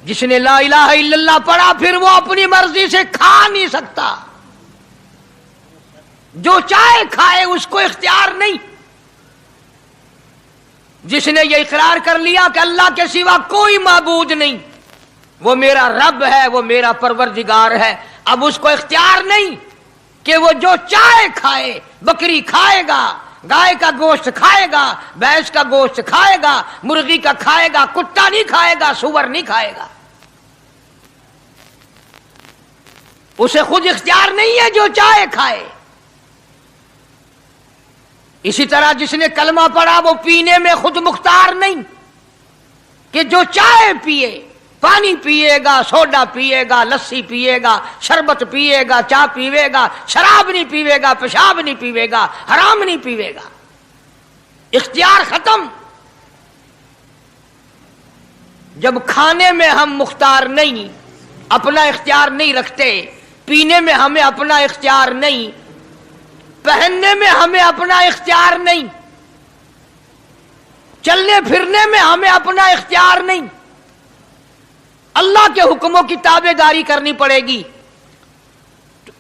जिसने ला इलाहा इल्लल्लाह पढ़ा, फिर वो अपनी मर्जी से खा नहीं सकता, जो चाहे खाए, उसको इख्तियार नहीं। जिसने ये इकरार कर लिया कि अल्लाह के सिवा कोई माबूद नहीं, वो मेरा रब है, वो मेरा परवरदिगार है, अब उसको इख्तियार नहीं कि वो जो चाहे खाए। बकरी खाएगा, गाय का गोश्त खाएगा, भैंस का गोश्त खाएगा, मुर्गी का खाएगा, कुत्ता नहीं खाएगा, सुअर नहीं खाएगा। उसे खुद इख्तियार नहीं है, जो चाहे खाए। इसी तरह जिसने कलमा पढ़ा, वो पीने में खुद मुख्तार नहीं कि जो चाहे पिए, पानी पिएगा, सोडा पिएगा, लस्सी पिएगा, शरबत पिएगा, चाय पीवेगा, शराब नहीं पीवेगा, पेशाब नहीं पीवेगा, हराम नहीं पीवेगा। इख्तियार खत्म। जब खाने में हम मुख्तार नहीं, अपना इख्तियार नहीं रखते, पीने में हमें अपना इख्तियार नहीं, पहनने में हमें अपना इख्तियार नहीं, चलने फिरने में हमें अपना इख्तियार नहीं, अल्लाह के हुक्मों की ताबेदारी करनी पड़ेगी।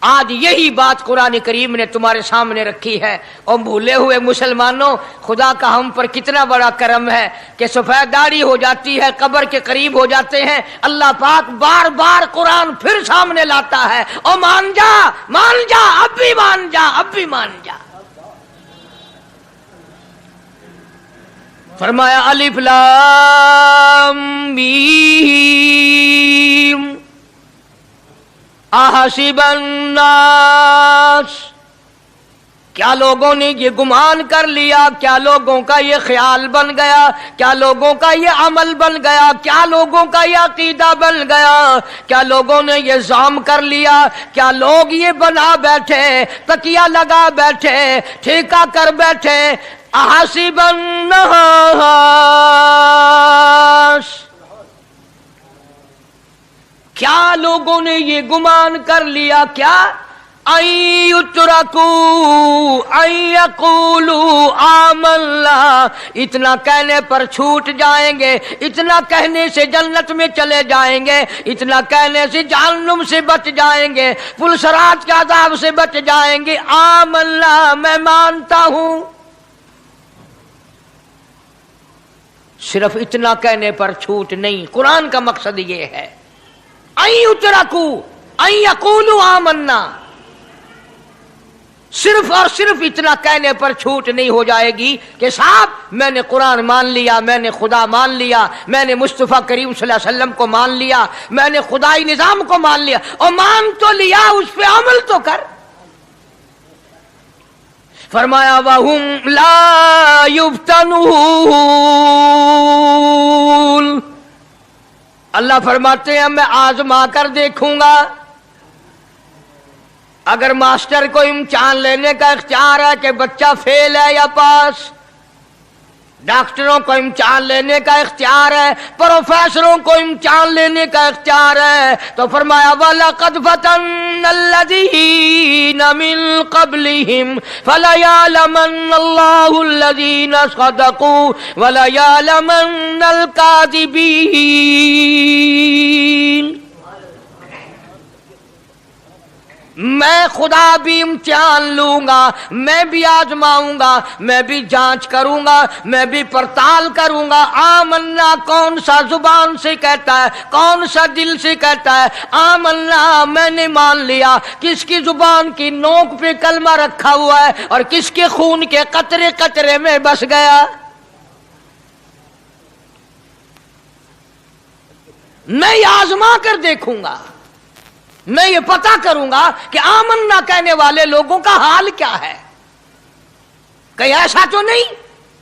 आज यही बात कुरान करीम ने तुम्हारे सामने रखी है। और भूले हुए मुसलमानों, खुदा का हम पर कितना बड़ा करम है कि सफेद दाढ़ी हो जाती है, कब्र के करीब हो जाते हैं, अल्लाह पाक बार बार कुरान फिर सामने लाता है, और मान जा, मान जा, अब भी मान जा, अब भी मान जा। फरमाया अलिफ लाम मीम अहसिबन नास, क्या लोगों ने ये गुमान कर लिया, क्या लोगों का ये ख्याल बन गया, क्या लोगों का ये अमल बन गया, क्या लोगों का ये अकीदा बन गया, क्या लोगों ने ये ज़ाम कर लिया, क्या लोग ये बना बैठे, तकिया लगा बैठे, ठेका कर बैठे, अहसिबन नास, क्या लोगों ने ये गुमान कर लिया, क्या आमल्ला, इतना कहने पर छूट जाएंगे, इतना कहने से जन्नत में चले जाएंगे, इतना कहने से जहन्नुम से बच जाएंगे, पुलसरात के अज़ाब से बच जाएंगे। आमल्ला, मैं मानता हूं। सिर्फ इतना कहने पर छूट नहीं, कुरान का मकसद ये है, यक़ूलू आमन्ना, सिर्फ और सिर्फ इतना कहने पर छूट नहीं हो जाएगी कि साहब मैंने कुरान मान लिया, मैंने खुदा मान लिया, मैंने मुस्तफ़ा करीम सल्लल्लाहु अलैहि वसल्लम को मान लिया, मैंने खुदाई निजाम को मान लिया। और मान तो लिया, उस पे अमल तो कर। फरमाया वहुम ला युफ्तनून, अल्लाह फरमाते हैं मैं आजमा कर देखूंगा। अगर मास्टर को इम्तिहान लेने का इख्तियार है कि बच्चा फेल है या पास, डॉक्टरों को इम्तिहान लेने का इख्तियार है, प्रोफेसरों को इम्तिहान लेने का इख्तियार है। तो फरमाया वलक़द फ़तन्नल्लज़ीना मिन क़ब्लिहिम फ़लयअलमन्नल्लाहुल्लज़ीना सदक़ू वलयअलमन्नल काज़िबीन। मैं खुदा भी इम्तिहान लूंगा, मैं भी आजमाऊंगा, मैं भी जांच करूंगा, मैं भी पड़ताल करूंगा। आमन्ना कौन सा जुबान से कहता है, कौन सा दिल से कहता है। आमन्ना मैंने मान लिया, किसकी जुबान की नोक पे कलमा रखा हुआ है और किसके खून के कतरे कतरे में बस गया। मैं आजमा कर देखूंगा, मैं ये पता करूंगा कि आमन्ना कहने वाले लोगों का हाल क्या है। कहीं ऐसा तो नहीं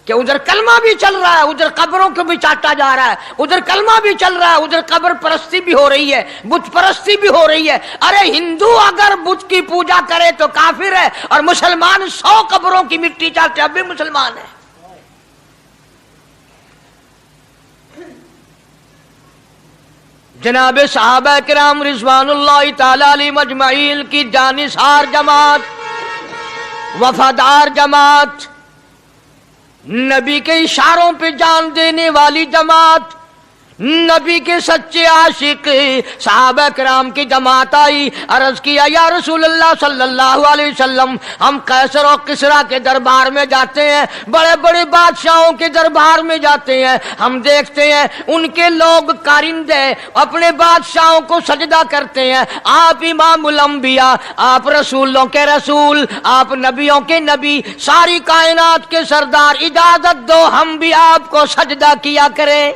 कि उधर कलमा भी चल रहा है, उधर कब्रों को भी चाटा जा रहा है, उधर कलमा भी चल रहा है, उधर कब्र परस्ती भी हो रही है, बुत परस्ती भी हो रही है। अरे हिंदू अगर बुत की पूजा करे तो काफिर है, और मुसलमान 100 कब्रों की मिट्टी चाटे अब भी मुसलमान है। जनाब सहाबा किराम रिज़वानुल्लाहि ताला अलैहिम अजमाइन की जानिसार जमात, वफादार जमात, नबी के इशारों पे जान देने वाली जमात, नबी के सच्चे आशिक सहाबा किराम की जमात आई। अर्ज किया या रसूलल्लाह सल्लल्लाहु अलैहि वसल्लम, हम कैसर और किसरा के दरबार में जाते हैं, बड़े बड़े बादशाहों के दरबार में जाते हैं, हम देखते हैं उनके लोग कारिंदे अपने बादशाहों को सजदा करते हैं। आप इमामुल अंबिया, आप रसूलों के रसूल, आप नबियों के नबी, सारी कायनात के सरदार, इजाजत दो हम भी आपको सजदा किया करें।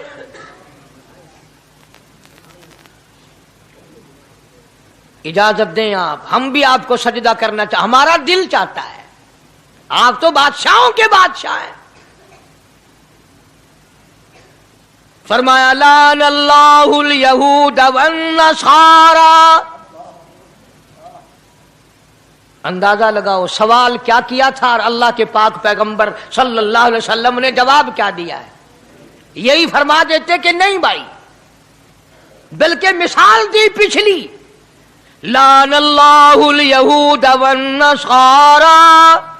इजाजत दें आप, हम भी आपको सजदा करना चाहते, हमारा दिल चाहता है। आप तो बादशाहों के बादशाह हैं। फरमाया लानल्लाहुल यहूद वन नसारा। अंदाजा लगाओ सवाल क्या किया था और अल्लाह के पाक पैगंबर सल्लल्लाहु अलैहि वसल्लम ने जवाब क्या दिया है। यही फरमा देते कि नहीं भाई, बल्कि मिसाल दी पिछली, लानल्लाहुल यहूद वन नसारा।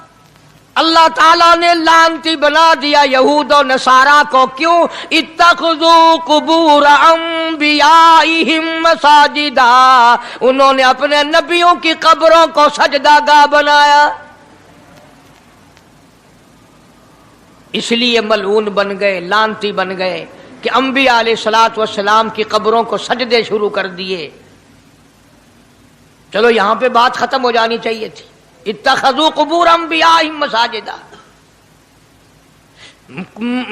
अल्लाह ताला ने लानती बना दिया यहूद और नसारा को। क्यों? इत्तखज़ू कुबूर अंबियाइहिम मसाजिदा, उन्होंने अपने नबियों की कब्रों को सजदागाह बनाया, इसलिए मलऊन बन गए, लानती बन गए कि अंबिया अलैहिस्सलातु वस्सलाम की कब्रों को सजदे शुरू कर दिए। चलो यहां पे बात खत्म हो जानी चाहिए थी। इत्तखज़ू कुबूर अंबियाइहिम मसाजिदा।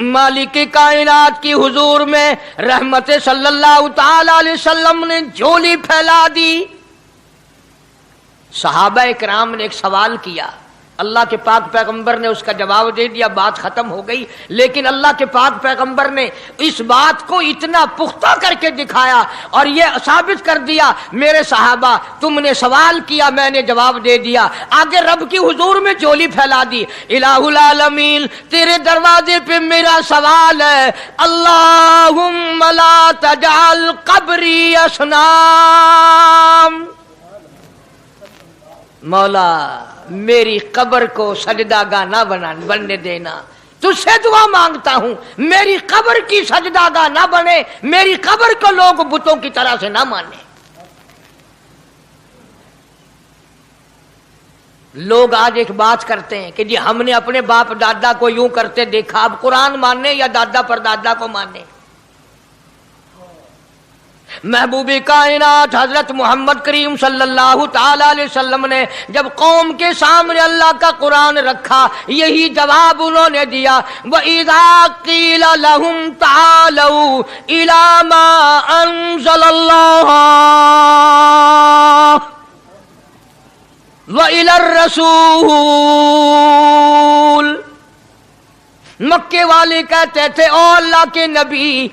मालिक कायनात की हुजूर में रहमत सल्लल्लाहु ताला अलैहि वसल्लम ने झोली फैला दी। सहाबा इकराम ने एक सवाल किया, अल्लाह के पाक पैगंबर ने उसका जवाब दे दिया, बात खत्म हो गई। लेकिन अल्लाह के पाक पैगंबर ने इस बात को इतना पुख्ता करके दिखाया और ये साबित कर दिया, मेरे सहाबा तुमने सवाल किया, मैंने जवाब दे दिया। आगे रब की हुजूर में झोली फैला दी। इलाहुल आलमीन, तेरे दरवाजे पे मेरा सवाल है, अल्लाहुम्मा ला तजअल कब्री असनाम। मौला मेरी कब्र को सजदागाह ना बनने देना, तुझसे दुआ मांगता हूं, मेरी कब्र की सजदागाह ना बने, मेरी कब्र को लोग बुतों की तरह से ना माने। लोग आज एक बात करते हैं कि जी हमने अपने बाप दादा को यूं करते देखा, अब कुरान माने या दादा परदादा को माने। महबूबे कायनात हजरत मोहम्मद करीम सल्लल्लाहु ताला अलैहि वसल्लम ने जब कौम के सामने अल्लाह का कुरान रखा, यही जवाब उन्होंने दिया। व इज़ा क़ीला लहुम तालू इला मा अंज़लल्लाह व इलर रसूल। मक्के वाले कहते थे, ओ अल्लाह के नबी,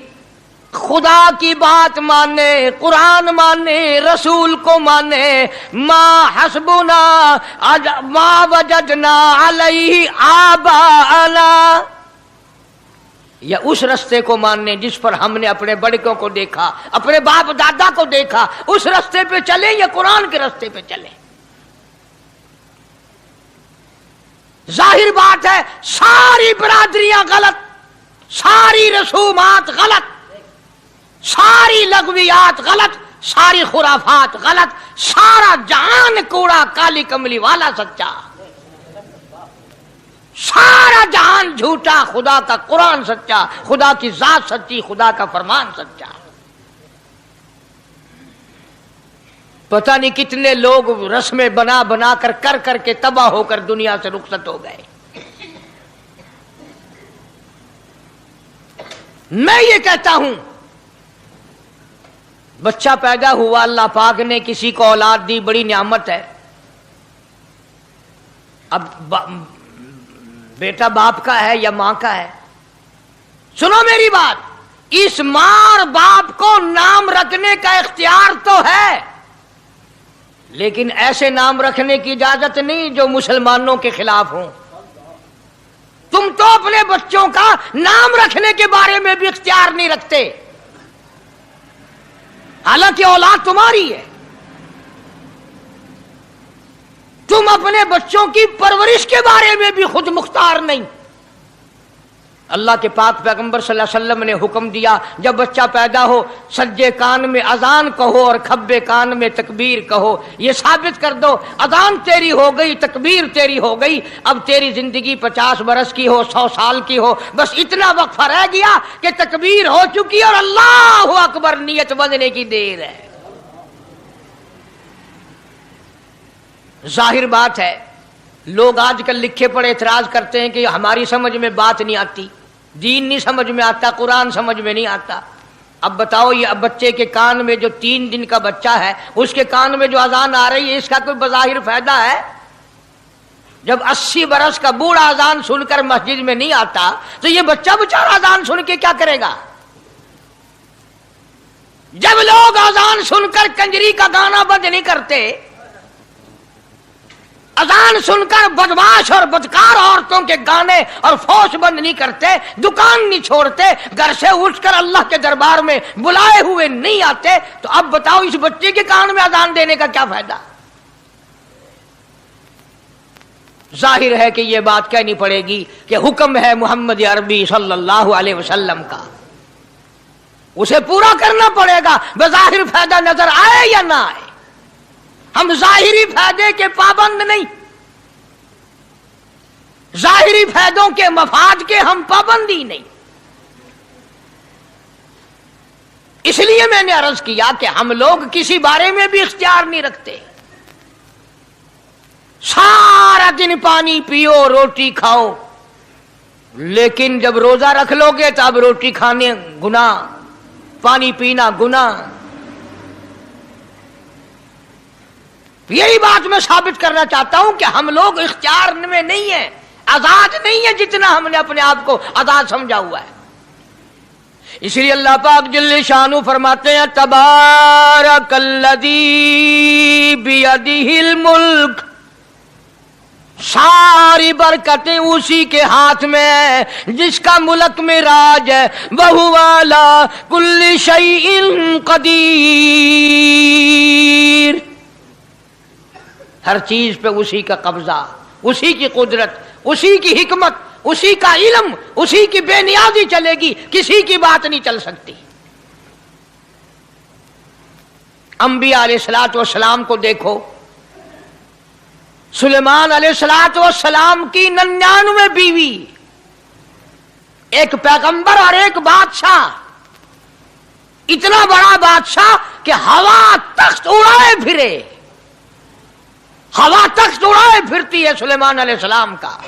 खुदा की बात माने, कुरान माने, रसूल को माने। मा हस्बुना मा वजदना अलैहि आबाना। या उस रास्ते को मानने जिस पर हमने अपने बड़कों को देखा, अपने बाप दादा को देखा, उस रास्ते पे चले या कुरान के रास्ते पे चले। जाहिर बात है सारी बरादरियां गलत, सारी रसूमात गलत, सारी लगवियात गलत, सारी खुराफात गलत, सारा जहान कूड़ा काली कमली वाला सच्चा, सारा जहान झूठा, खुदा का कुरान सच्चा, खुदा की जात सच्ची, खुदा का फरमान सच्चा। पता नहीं कितने लोग रस्में बना बना कर कर के तबाह होकर दुनिया से रुखसत हो गए। मैं ये कहता हूं बच्चा पैदा हुआ, अल्लाह पाक ने किसी को औलाद दी, बड़ी नियामत है। अब बेटा बाप का है या मां का है? सुनो मेरी बात, इस मां और बाप को नाम रखने का इख्तियार तो है, लेकिन ऐसे नाम रखने की इजाजत नहीं जो मुसलमानों के खिलाफ हो। तुम तो अपने बच्चों का नाम रखने के बारे में भी इख्तियार नहीं रखते, हालांकि औलाद तुम्हारी है। तुम अपने बच्चों की परवरिश के बारे में भी खुद मुख्तार नहीं। अल्लाह के पाक पैगंबर सल्लल्लाहु अलैहि वसल्लम ने हुक्म दिया, जब बच्चा पैदा हो सज्जे कान में अजान कहो और खब्बे कान में तकबीर कहो। ये साबित कर दो अजान तेरी हो गई, तकबीर तेरी हो गई, अब तेरी जिंदगी 50 बरस की हो, 100 साल की हो, बस इतना वक्फा रह गया कि तकबीर हो चुकी और अल्लाहु अकबर नियत बंधने की देर है। जाहिर बात है लोग आजकल लिखे पढ़े एतराज करते हैं कि हमारी समझ में बात नहीं आती, दीन नहीं समझ में आता, कुरान समझ में नहीं आता। अब बताओ ये अब बच्चे के कान में जो 3 दिन का बच्चा है उसके कान में जो अजान आ रही है, इसका कोई बज़ाहिर फायदा है? जब 80 बरस का बूढ़ा अजान सुनकर मस्जिद में नहीं आता तो ये बच्चा बेचारा अजान सुन के क्या करेगा? जब लोग अजान सुनकर कंजरी का गाना बंद नहीं करते, अजान सुनकर बदमाश और बदकार औरतों के गाने और फौज बंद नहीं करते, दुकान नहीं छोड़ते, घर से उठकर अल्लाह के दरबार में बुलाए हुए नहीं आते, तो अब बताओ इस बच्चे के कान में अजान देने का क्या फायदा? जाहिर है कि यह बात कहनी पड़ेगी कि हुक्म है मोहम्मद अरबी सल्लल्लाहु अलैहि वसल्लम का, उसे पूरा करना पड़ेगा, बज़ाहिर फायदा नजर आए या ना आए। हम जाहिरी फायदे के पाबंद नहीं, जाहिरी फायदों के मफाद के हम पाबंदी नहीं। इसलिए मैंने अर्ज किया कि हम लोग किसी बारे में भी इख्तियार नहीं रखते। सारा दिन पानी पियो, रोटी खाओ, लेकिन जब रोजा रख लोगे तो अब रोटी खाने गुनाह, पानी पीना गुनाह। यही बात मैं साबित करना चाहता हूं कि हम लोग इख्तियार में नहीं है, आजाद नहीं है जितना हमने अपने आप को आजाद समझा हुआ है। इसलिए अल्लाह पाक जल्ले शानु फरमाते हैं तबारकल्लज़ी बियदिहिल मुल्क, सारी बरकतें उसी के हाथ में है जिसका मुल्क में राज है। वहुवा अला कुल्ली शैइन कदीर, हर चीज पे उसी का कब्जा, उसी की कुदरत, उसी की हिकमत, उसी का इल्म, उसी की बेनियाजी चलेगी, किसी की बात नहीं चल सकती। अंबिया अलैहिस्सलातु वस्सलाम को देखो, सुलेमान अलैहिस्सलातु वस्सलाम की 99 बीवी, एक पैगंबर और एक बादशाह, इतना बड़ा बादशाह कि हवा तख्त उड़ाए फिरे, हवा तख्त उड़ाए फिरती है सुलेमान अलैहिस्सलाम का।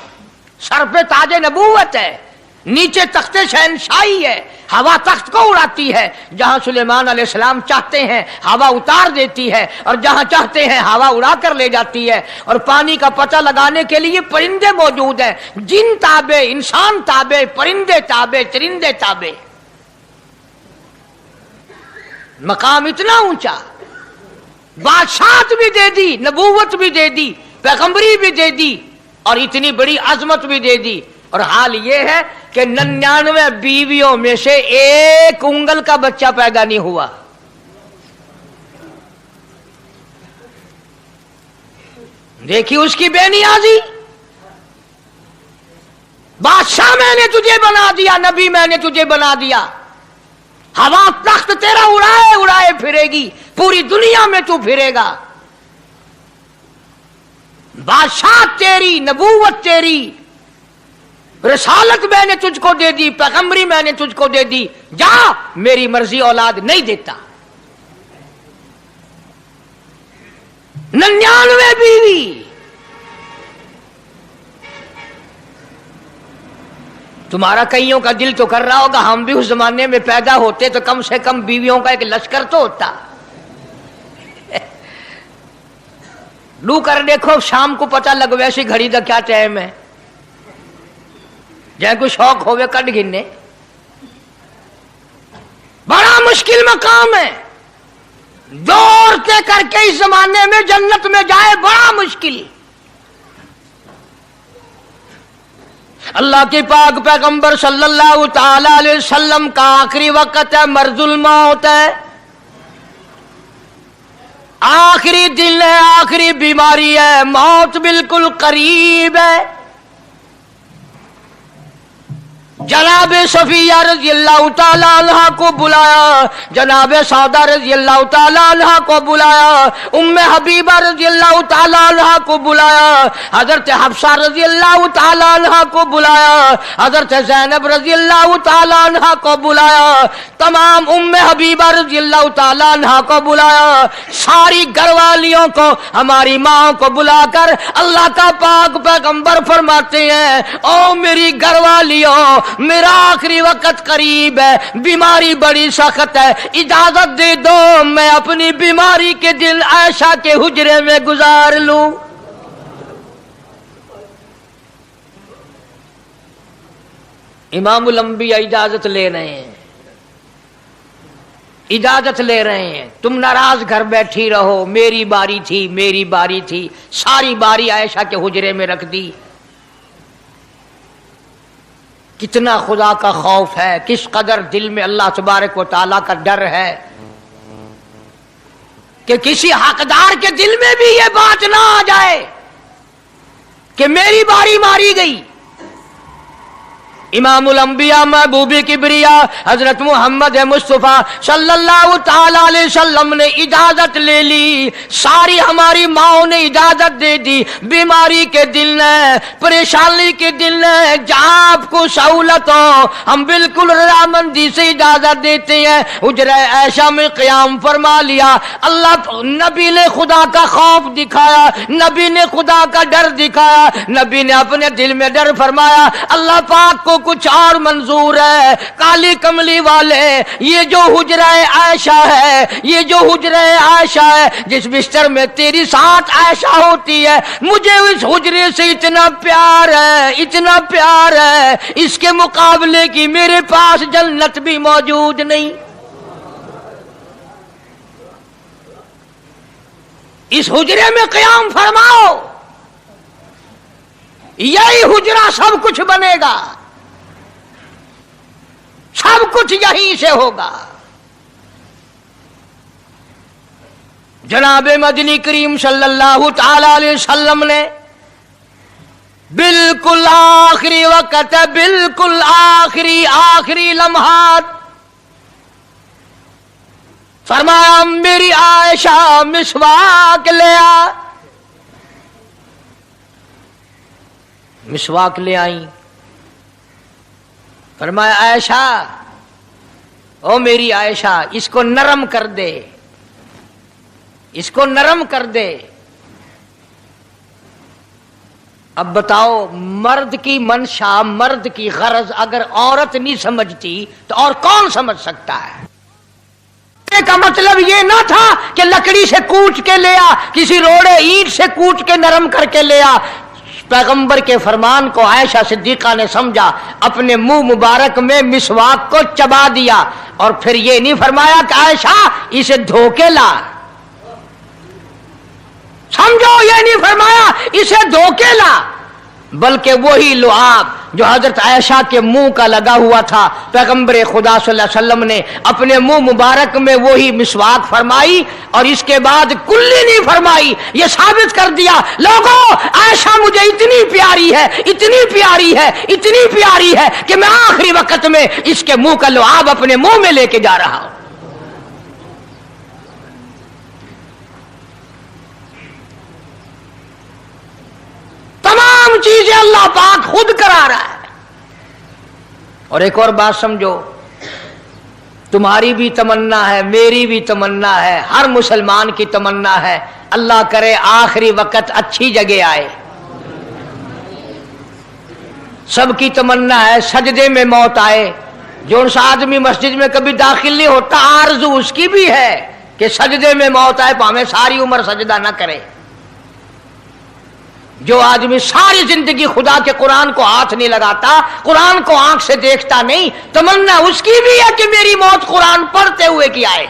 सर पे ताजे नबूवत है, नीचे तख्ते शहनशाही है, हवा तख्त को उड़ाती है। जहां सुलेमान अलैहिस्सलाम चाहते हैं हवा उतार देती है, और जहां चाहते हैं हवा उड़ा कर ले जाती है। और पानी का पता लगाने के लिए परिंदे मौजूद हैं, जिन ताबे, इंसान ताबे, परिंदे ताबे, चरिंदे ताबे। मकाम इतना ऊंचा, बादशाहत भी दे दी, नबूवत भी दे दी, पैगंबरी भी दे दी, और इतनी बड़ी अजमत भी दे दी। और हाल ये है کہ 99 بیویوں میں سے ایک انگل کا بچہ پیدا نہیں ہوا. دیکھی اس کی بے نیازی. بادشاہ میں نے تجھے بنا دیا، نبی میں نے تجھے بنا دیا، ہوا تخت تیرا اڑائے اڑائے پھرے گی، پوری دنیا میں تو پھرے گا. بادشاہ تیری، نبوت تیری، رسالت میں نے تجھ کو دے دی، پیغمبری میں نے تجھ کو دے دی، جا میری مرضی اولاد نہیں دیتا. 99 بیوی. تمہارا کئیوں کا دل تو کر رہا ہوگا ہم بھی اس زمانے میں پیدا ہوتے تو کم سے کم بیویوں کا ایک لشکر تو ہوتا. لو کر دیکھو شام کو پتہ لگ ویسی گھڑی کا کیا ٹائم ہے، جائے کوئی شوق ہوئے کٹ گننے. بڑا مشکل مقام ہے، جو عورتیں کر کے اس زمانے میں جنت میں جائے بڑا مشکل. اللہ کے پاک پیغمبر صلی اللہ تعالی علیہ وسلم کا آخری وقت ہے، مرض الموت ہے، آخری دن ہے، آخری بیماری ہے، موت بالکل قریب ہے. جناب صفیہ رضی اللہ تعالی عنہ کو بلایا، جناب سعدہ رضی اللہ تعالی عنہ کو بلایا، ام حبیبہ رضی اللہ تعالی عنہ کو بلایا، حضرت حفصہ رضی اللہ تعالی عنہ کو بلایا، حضرت زینب رضی اللہ تعالی عنہ کو بلایا، تمام ام حبیبہ رضی اللہ تعالی عنہ کو بلایا، ساری گھر والیوں کو، ہماری ماں کو بلا کر اللہ کا پاک پیغمبر فرماتے ہیں، او میری گھر والیوں، میرا آخری وقت قریب ہے، بیماری بڑی سخت ہے، اجازت دے دو میں اپنی بیماری کے دن عائشہ کے حجرے میں گزار لوں. امام الانبیاء اجازت لے رہے ہیں، اجازت لے رہے ہیں، تم ناراض گھر بیٹھی رہو، میری باری تھی، میری باری تھی. ساری باری عائشہ کے حجرے میں رکھ دی. کتنا خدا کا خوف ہے، کس قدر دل میں اللہ تبارک و تعالیٰ کا ڈر ہے کہ کسی حقدار کے دل میں بھی یہ بات نہ آ جائے کہ میری باری ماری گئی. امام الانبیاء محبوب کبریا حضرت محمد مصطفیٰ صلی اللہ تعالی علیہ وسلم نے اجازت لے لی، ساری ہماری ماؤں نے اجازت دے دی. بیماری کے دل ہے، پریشانی کے دل ہے، جہاں آپ کو سہولت ہو ہم بالکل رضامندی سے اجازت دیتے ہیں. حجرہ عائشہ میں قیام فرما لیا. اللہ نبی نے خدا کا خوف دکھایا، نبی نے خدا کا ڈر دکھایا، نبی نے اپنے دل میں ڈر فرمایا. اللہ پاک کو کچھ اور منظور ہے. کالی کملی والے، یہ جو حجرہ عائشہ ہے، یہ جو حجرہ عائشہ ہے جس بستر میں تیری ساتھ عائشہ ہوتی ہے، مجھے اس حجرے سے اتنا پیار ہے، اتنا پیار ہے، اس کے مقابلے کی میرے پاس جنت بھی موجود نہیں. اس حجرے میں قیام فرماؤ، یہی حجرہ سب کچھ بنے گا، سب کچھ یہیں سے ہوگا. جناب مدنی کریم صلی اللہ تعالی علیہ وسلم نے بالکل آخری وقت، بالکل آخری لمحات فرمایا میری عائشہ مسواک لے آ. مسواک لے آئی. فرمایا عائشہ، او میری عائشہ، اس کو نرم کر دے، اس کو نرم کر دے. اب بتاؤ، مرد کی منشا، مرد کی غرض اگر عورت نہیں سمجھتی تو اور کون سمجھ سکتا ہے؟ کا مطلب یہ نہ تھا کہ لکڑی سے کوٹ کے لیا، کسی روڑے اینٹ سے کوٹ کے نرم کر کے لیا. پیغمبر کے فرمان کو عائشہ صدیقہ نے سمجھا، اپنے منہ مبارک میں مسواک کو چبا دیا، اور پھر یہ نہیں فرمایا کہ عائشہ اسے دھو کے لا. سمجھو، یہ نہیں فرمایا اسے دھو کے لا. बल्कि वही लुआब जो हजरत आयशा के मुंह का लगा हुआ था, पैगंबर खुदा सल्लल्लाहु अलैहि वसल्लम ने अपने मुंह मुबारक में वही मिसवाक फरमाई और इसके बाद कुल्ली नहीं फरमाई। ये साबित कर दिया, लोगों आयशा मुझे इतनी प्यारी है, इतनी प्यारी है, इतनी प्यारी है कि मैं आखिरी वक्त में इसके मुंह का लुआब अपने मुंह में लेके जा रहा हूं। तमाम चीजें अल्लाह पाक खुद करा रहा है। और एक और बात समझो, तुम्हारी भी तमन्ना है, मेरी भी तमन्ना है, हर मुसलमान की तमन्ना है, अल्लाह करे आखिरी वक्त अच्छी जगह आए। सबकी तमन्ना है सजदे में मौत आए। जो उस आदमी मस्जिद में कभी दाखिल नहीं होता, आरज़ू उसकी भी है कि सजदे में मौत आए, भावें सारी उम्र सजदा ना करे। जो आदमी सारी जिंदगी खुदा के कुरान को हाथ नहीं लगाता, कुरान को आंख से देखता नहीं, तमन्ना उसकी भी है कि मेरी मौत कुरान पढ़ते हुए की आए।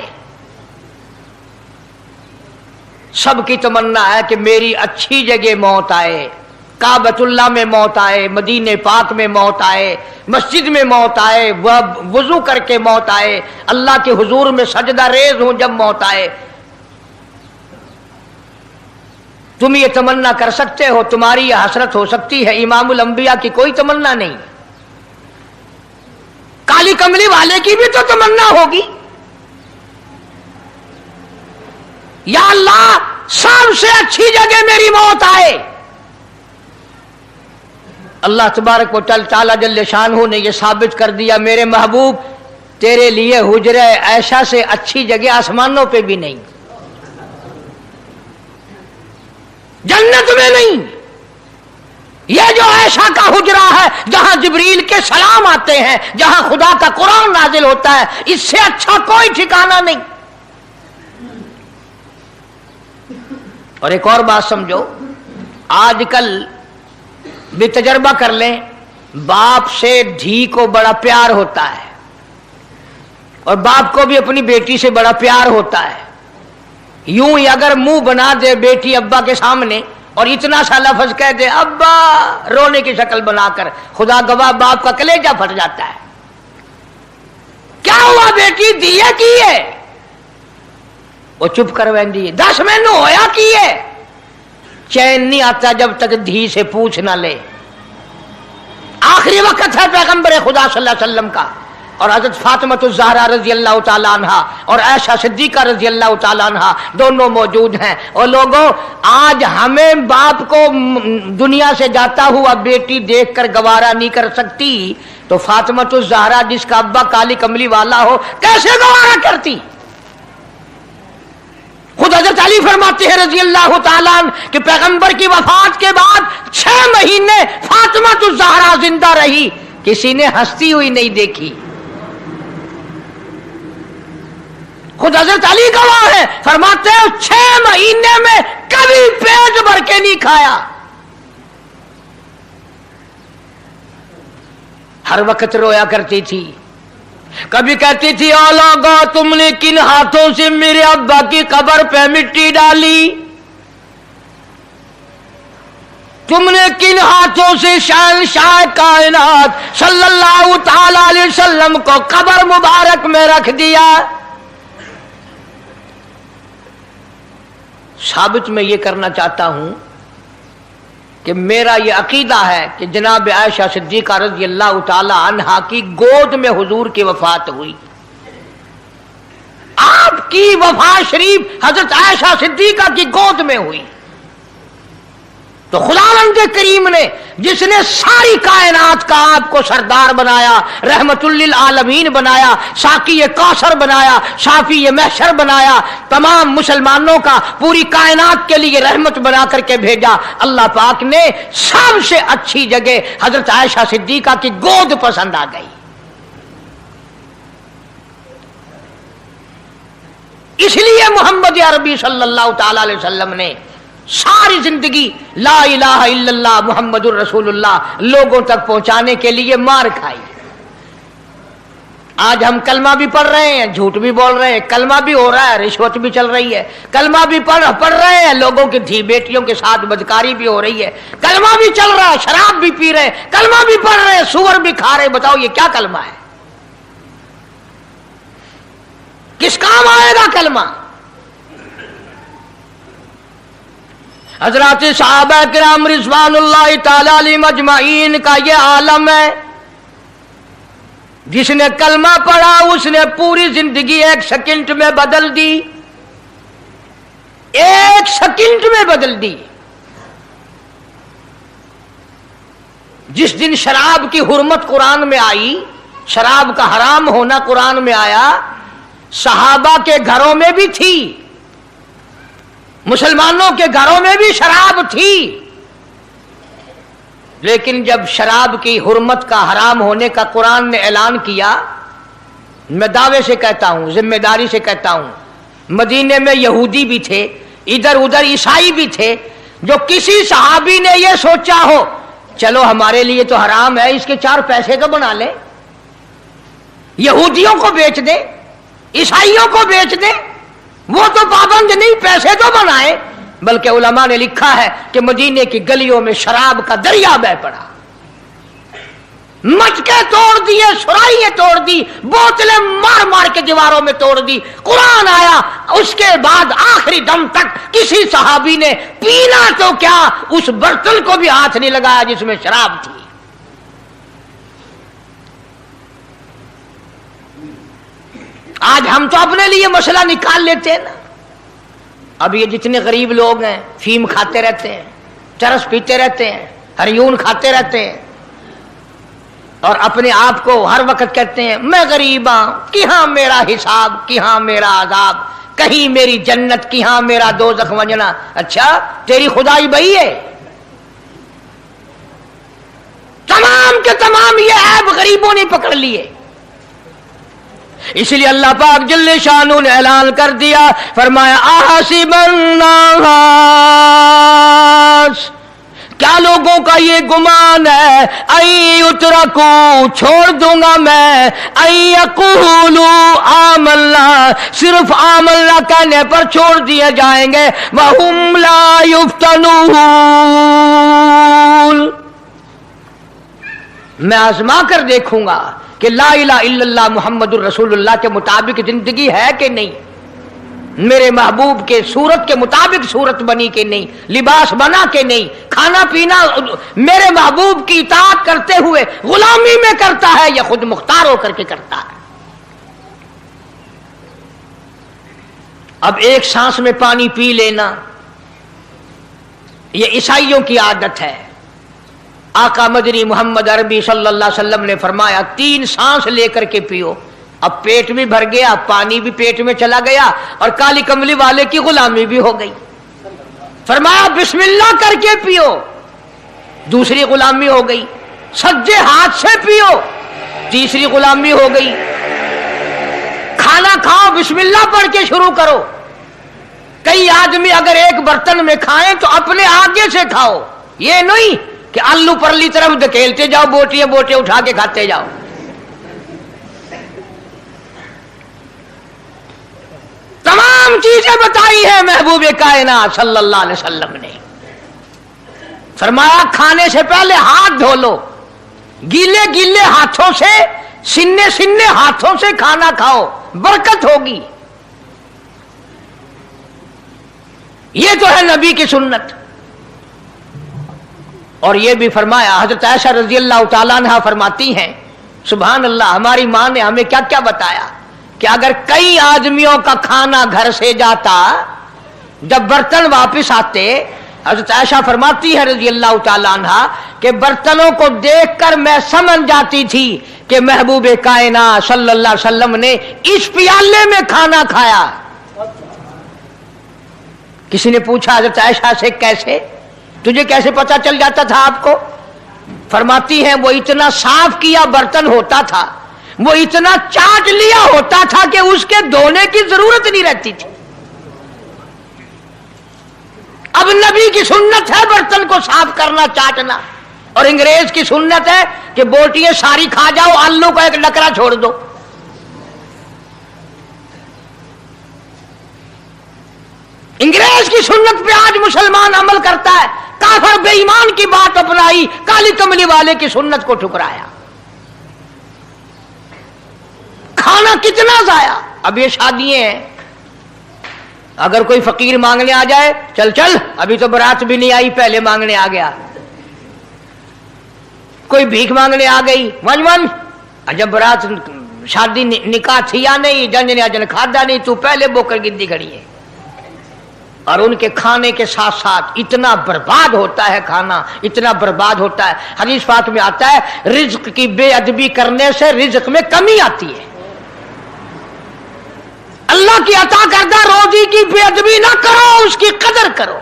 सबकी तमन्ना है कि मेरी अच्छी जगह मौत आए, काबतुल्लाह में मौत आए, मदीने पाक में मौत आए, मस्जिद में मौत आए, वह वजू करके मौत आए, अल्लाह के हुजूर में सजदा रेज हूं जब मौत आए। तुम ये तमन्ना कर सकते हो, तुम्हारी यह हसरत हो सकती है। इमामुल अंबिया की कोई तमन्ना नहीं। काली कमली वाले की भी तो तमन्ना होगी, या अल्लाह सबसे अच्छी जगह मेरी मौत आए। अल्लाह तबारक व तआला जल्ले शानहू ने यह साबित कर दिया, मेरे महबूब तेरे लिए हुजरे ऐशा से अच्छी जगह आसमानों पे भी नहीं, जन्नत में नहीं। यह जो ऐशा का हुजरा है जहां जिब्रील के सलाम आते हैं, जहां खुदा का कुरान नाजिल होता है, इससे अच्छा कोई ठिकाना नहीं। और एक और बात समझो, आजकल भी तजर्बा कर लें, बाप से धी को बड़ा प्यार होता है और बाप को भी अपनी बेटी से बड़ा प्यार होता है। यूं ही अगर मुंह बना दे बेटी अब्बा के सामने और इतना सा लफ्ज कह दे अब्बा, रोने की शक्ल बनाकर, खुदा गवाह बाप का कलेजा फट जाता है। क्या हुआ बेटी, दिए की है? वो चुप कर वेंदी, 10 महीनों होया की है। चैन नहीं आता जब तक धी से पूछ ना ले। आखिरी वक्त है पैगंबर खुदा सल्लल्लाहु अलैहि वसल्लम का, और हजरत फातिमा ज़हरा रजी अल्लाह तआला अन्हा और आयशा सिद्दीका रजी अल्लाह तआला अन्हा दोनों मौजूद हैं। और लोगों, आज हमें बाप को दुनिया से जाता हुआ बेटी देखकर गवारा नहीं कर सकती, तो फातिमा ज़हरा जिसका अब्बा काली कमली वाला हो कैसे गवारा करती? खुद हजरत अली फरमाते हैं रजी अल्लाह तआला अन्हु कि पैगंबर की वफात के बाद 6 महीने फातिमा ज़हरा जिंदा रही, किसी ने हंसती हुई नहीं देखी। खुद हजरत अली गवाह है, फरमाते हैं 6 महीने में कभी पेट भर के नहीं खाया। हर वक्त रोया करती थी। कभी कहती थी, ओ लोगों, तुमने किन हाथों से मेरे अब्बा की कब्र पे मिट्टी डाली? तुमने किन हाथों से शहंशाह कायनात सल्लल्लाहु तआला अलैहि वसल्लम को कब्र मुबारक में रख दिया? साबित मैं ये करना चाहता हूं कि मेरा ये अकीदा है कि जनाब आयशा सिद्दीका रज़ी अल्लाह तआला अन्हा की गोद में हुजूर की वफात हुई। आपकी वफात शरीफ हजरत आयशा सिद्दीका की गोद में हुई। तो खुदावंद करीम ने, जिसने सारी कायनात का आपको सरदार बनाया, रहमतुल लिल आलमीन बनाया, साकी कौसर बनाया, शाफी महशर बनाया, तमाम मुसलमानों का पूरी कायनात के लिए रहमत बना करके भेजा, अल्लाह पाक ने सबसे अच्छी जगह हजरत आयशा सिद्दीका की गोद पसंद आ गई। इसलिए मोहम्मद अरबी सल्लल्लाहु तआला अलैहि वसल्लम ने सारी जिंदगी ला इलाहा इल्लल्लाह मुहम्मदुर रसूलुल्लाह लोगों तक पहुंचाने के लिए मार खाई। आज हम कलमा भी पढ़ रहे हैं, झूठ भी बोल रहे हैं, कलमा भी हो रहा है, रिश्वत भी चल रही है, कलमा भी पढ़ रहे हैं, लोगों की धी बेटियों के साथ बदकारी भी हो रही है, कलमा भी चल रहा है, शराब भी पी रहे हैं, कलमा भी पढ़ रहे हैं, सुअर भी खा रहे हैं। बताओ ये क्या कलमा है? किस काम आएगा कलमा? हजरत सहाबा किराम रिज़वानुल्लाह ताला अलैहिम अजमाइन का ये आलम है। जिसने कलमा पढ़ा उसने पूरी जिंदगी एक सेकंड में बदल दी, एक सेकंड में बदल दी। जिस दिन शराब की हुर्मत कुरान में आई, शराब का हराम होना कुरान में आया, सहाबा के घरों में भी थी, मुसलमानों के घरों में भी शराब थी। लेकिन जब शराब की हुर्मत का हराम होने का कुरान ने ऐलान किया, मैं दावे से कहता हूं, जिम्मेदारी से कहता हूं, मदीने में यहूदी भी थे, इधर उधर ईसाई भी थे, जो किसी सहाबी ने यह सोचा हो चलो हमारे लिए तो हराम है, इसके 4 पैसे तो बना ले, यहूदियों को बेच दे, ईसाइयों को बेच दे, वो तो पाबंद नहीं, पैसे तो बनाए। बल्कि उलमा ने लिखा है कि मदीने की गलियों में शराब का दरिया बह पड़ा, मटके तोड़ दिए, सुराइयां तोड़ दी, बोतलें मार मार के दीवारों में तोड़ दी। कुरान आया, उसके बाद आखिरी दम तक किसी सहाबी ने पीना तो क्या, उस बर्तन को भी हाथ नहीं लगाया जिसमें शराब थी। आज हम तो अपने लिए मसला निकाल लेते हैं ना। अब ये जितने गरीब लोग हैं, फीम खाते रहते हैं, चरस पीते रहते हैं, हरियून खाते रहते हैं, और अपने आप को हर वक्त कहते हैं मैं गरीब हूं, कि हाँ मेरा हिसाब, कि हाँ मेरा आजाब, कहीं मेरी जन्नत, कि हाँ मेरा दोज़ख वंजना। अच्छा, तेरी खुदाई बही है? तमाम के तमाम ये ऐब गरीबों ने पकड़ लिए। इसलिए अल्लाह पाक जल्ले शानू ने ऐलान कर दिया, फरमाया आसिबन नास, क्या लोगों का ये गुमान है, आई उतरकू, छोड़ दूंगा मैं, आई यकूलू आमल्ला, सिर्फ आमल्ला कहने पर छोड़ दिए जाएंगे, वहुम ला युफ्तनून, मैं आजमा कर देखूंगा कि ला इलाहा इल्लल्लाह मुहम्मदुर रसूलुल्लाह के मुताबिक जिंदगी है कि नहीं, मेरे महबूब के सूरत के मुताबिक सूरत बनी कि नहीं, लिबास बना कि नहीं, खाना पीना मेरे महबूब की इताअत करते हुए गुलामी में करता है या खुद मुख्तार होकर के करता है। अब एक सांस में पानी पी लेना ये ईसाइयों की आदत है। आका मदनी मोहम्मद अरबी सल्लल्लाहु अलैहि वसल्लम ने फरमाया 3 सांस लेकर के पियो। अब पेट भी भर गया, पानी भी पेट में चला गया, और काली कमली वाले की गुलामी भी हो गई। फरमाया बिस्मिल्लाह करके पियो, दूसरी गुलामी हो गई। सज्जे हाथ से पियो, तीसरी गुलामी हो गई। खाना खाओ, बिस्मिल्लाह पढ़ के शुरू करो। कई आदमी अगर एक बर्तन में खाएं तो अपने आगे से खाओ, ये नहीं कि आलू परली तरफ धकेलते जाओ, बोटियां बोटियां उठा के खाते जाओ। तमाम चीजें बताई है महबूब कायनात सल्लल्लाहु अलैहि वसल्लम ने। फरमाया खाने से पहले हाथ धो लो, गीले गीले हाथों से, सिन्ने सिन्ने हाथों से खाना खाओ, बरकत होगी। ये तो है नबी की सुन्नत। और ये भी फरमाया, हजरत आयशा रजी अल्लाह तआला अन्हा फरमाती हैं, सुभान अल्लाह, हमारी मां ने हमें क्या क्या बताया कि अगर कई आदमियों का खाना घर से जाता, जब बर्तन वापस आते, हजरत आयशा फरमाती है रजी अल्लाह तआला अन्हा कि बर्तनों को देखकर मैं समझ जाती थी कि महबूब कायनात सल्लल्लाहु अलैहि वसल्लम ने इस प्याले में खाना खाया। किसी ने पूछा हजरत आयशा से, कैसे, तुझे कैसे पता चल जाता था आपको? फरमाती है वो इतना साफ किया बर्तन होता था, वो इतना चाट लिया होता था कि उसके धोने की जरूरत नहीं रहती थी। अब नबी की सुन्नत है बर्तन को साफ करना, चाटना, और अंग्रेज की सुन्नत है कि बोटियां सारी खा जाओ, आलू का एक डकरा छोड़ दो। सुन्नत पे आज मुसलमान अमल करता है, काफिर बेईमान की बात अपनाई, काली कमली वाले की सुन्नत को ठुकराया। खाना कितना जाया। अब ये शादियां हैं, अगर कोई फकीर मांगने आ जाए, चल चल अभी तो बारात भी नहीं आई, पहले मांगने आ गया। कोई भीख मांगने आ गई, वन वन, जब बारात शादी निकाह थी या नहीं, जन ने अजन खादा नहीं, तू पहले बोकर गिद्दी खड़ी है। और उनके खाने के साथ साथ इतना बर्बाद होता है खाना, इतना बर्बाद होता है। हदीस पाक में आता है, रिज्क की बेअदबी करने से रिज्क में कमी आती है। अल्लाह की अता करदा रोजी की बेअदबी ना करो, उसकी कदर करो।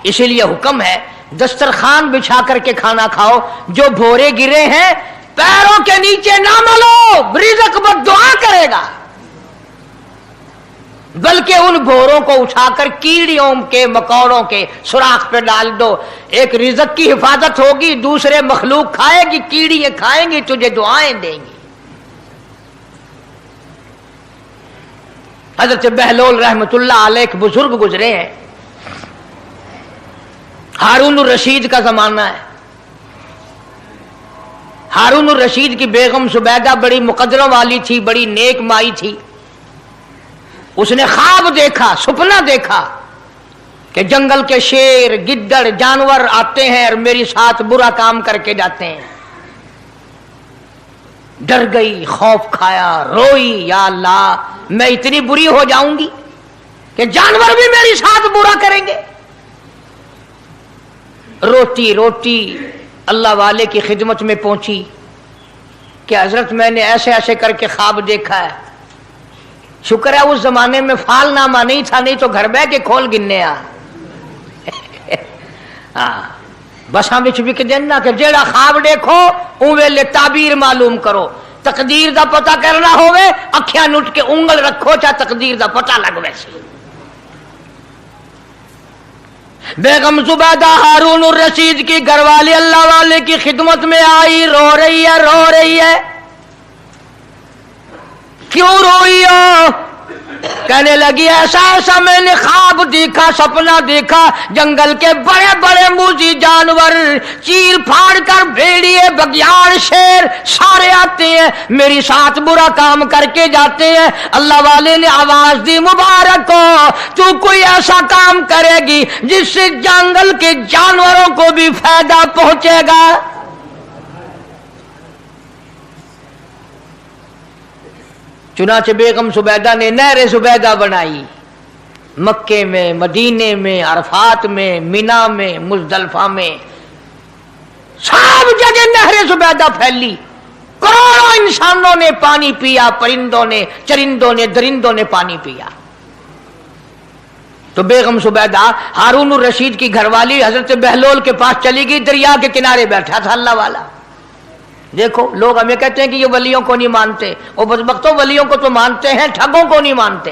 इसीलिए हुक्म है, दस्तरखान बिछा करके खाना खाओ, जो भोरे गिरे हैं पैरों के नीचे ना मलो, रिज़्क बद्दुआ करेगा। बल्कि उन भोरों को उठाकर कीड़ियों के मकोड़ों के सुराख पे डाल दो, एक रिज़्क की हिफाजत होगी, दूसरे मखलूक खाएगी, कीड़ियां खाएंगी, तुझे दुआएं देंगी। हजरत बहलोल रहमतुल्लाह अलैह एक बुजुर्ग गुजरे हैं, हारून रशीद का जमाना है। हारून रशीद की बेगम सुबैदा बड़ी मुकद्दरों वाली थी, बड़ी नेक माई थी। उसने ख्वाब देखा, सपना देखा कि जंगल के शेर गिद्दड़ जानवर आते हैं और मेरे साथ बुरा काम करके जाते हैं। डर गई, खौफ खाया, रोई, या अल्लाह मैं इतनी बुरी हो जाऊंगी कि जानवर भी मेरे साथ बुरा करेंगे। रोती रोती अल्लाह वाले की खिदमत में पहुंची कि हजरत मैंने ऐसे ऐसे करके ख्वाब देखा है। शुक्र है उस जमाने में फालनामा नहीं था, नहीं तो घर बह के खोल गिनने आ हाँ, बसा बिच बिक देना कि जेड़ा ख्वाब देखो उवेले ताबीर मालूम करो। तकदीर दा पता करना होवे, अखियां नुट के उंगल रखो, चाहे तकदीर दा पता लग वैसे। बेगम जुबैदा हारून रशीद की घरवाली अल्लाह वाले की खिदमत में आई, रो रही है, रो रही है। क्यों रोई हो? कहने लगी ऐसा ऐसा मैंने ख्वाब देखा, सपना देखा, जंगल के बड़े बड़े मूजी जानवर चीर फाड़ कर भेड़िए बगियाड़ शेर सारे आते हैं, मेरी साथ बुरा काम करके जाते हैं। अल्लाह वाले ने आवाज दी, मुबारक हो, तू कोई ऐसा काम करेगी जिससे जंगल के जानवरों को भी फायदा पहुंचेगा। चुनाचे बेगम सुबैदा ने नहरे जुबैदा बनाई, मक्के में, मदीने में, अरफात में, मिना में, मुजदलफा में, सब जगह नहरे जुबैदा फैली। करोड़ों इंसानों ने पानी पिया, परिंदों ने, चरिंदों ने, दरिंदों ने पानी पिया। तो बेगम सुबैदा हारून रशीद की घरवाली हजरत बहलोल के पास चली गई, दरिया के किनारे बैठा था अल्लाह वाला। देखो लोग हमें कहते हैं कि ये वलियों को नहीं मानते, वो बदबख्तों वलियों को तो मानते हैं, ठगों को नहीं मानते,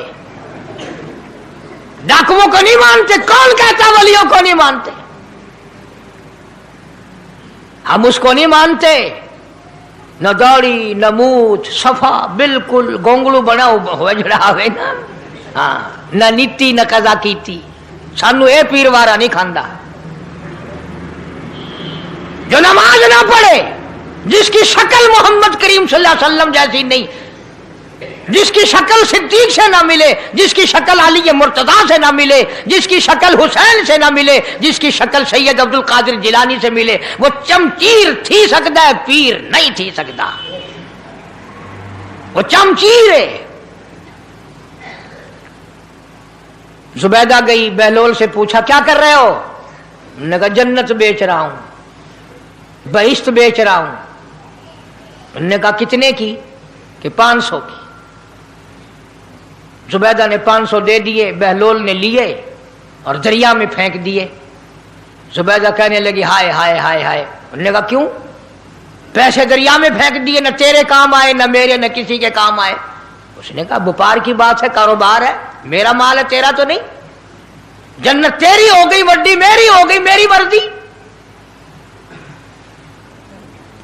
डाकुओं को नहीं मानते। कौन कहता वलियों को नहीं मानते? हम उसको नहीं मानते, न दौड़ी न मूछ, सफा बिल्कुल गोंगलू बना हुआ जड़ावे ना, हाँ, न नीति न कजा कीती, सानू ए पीरवारा नहीं खांदा। जो नमाज ना पढ़े, जिसकी शक्ल मोहम्मद करीम सल्लल्लाहु अलैहि वसल्लम जैसी नहीं, जिसकी शक्ल सिद्दीक से ना मिले, जिसकी शक्ल अली मुर्तजा से ना मिले, जिसकी शक्ल हुसैन से ना मिले, जिसकी शक्ल सैयद अब्दुल कादिर जिलानी से मिले, वो चमचीर थी सकता है, पीर नहीं थी सकता। वो चमचीर है। जुबैदा गई, बहलोल से पूछा क्या कर रहे हो? उन्होंने कहा जन्नत बेच रहा हूं, बहिश्त बेच रहा हूं। उन्होंने कहा कितने की? कि 500 की। जुबैदा ने 500 दे दिए, बहलोल ने लिए और दरिया में फेंक दिए। जुबैदा कहने लगी हाय हाय हाय हाय। उन्होंने कहा क्यों? पैसे दरिया में फेंक दिए, न तेरे काम आए, न मेरे, न किसी के काम आए। उसने कहा व्यापार की बात है, कारोबार है, मेरा माल है, तेरा तो नहीं। जन्नत तेरी हो गई, वड्डी मेरी हो गई, मेरी मर्जी।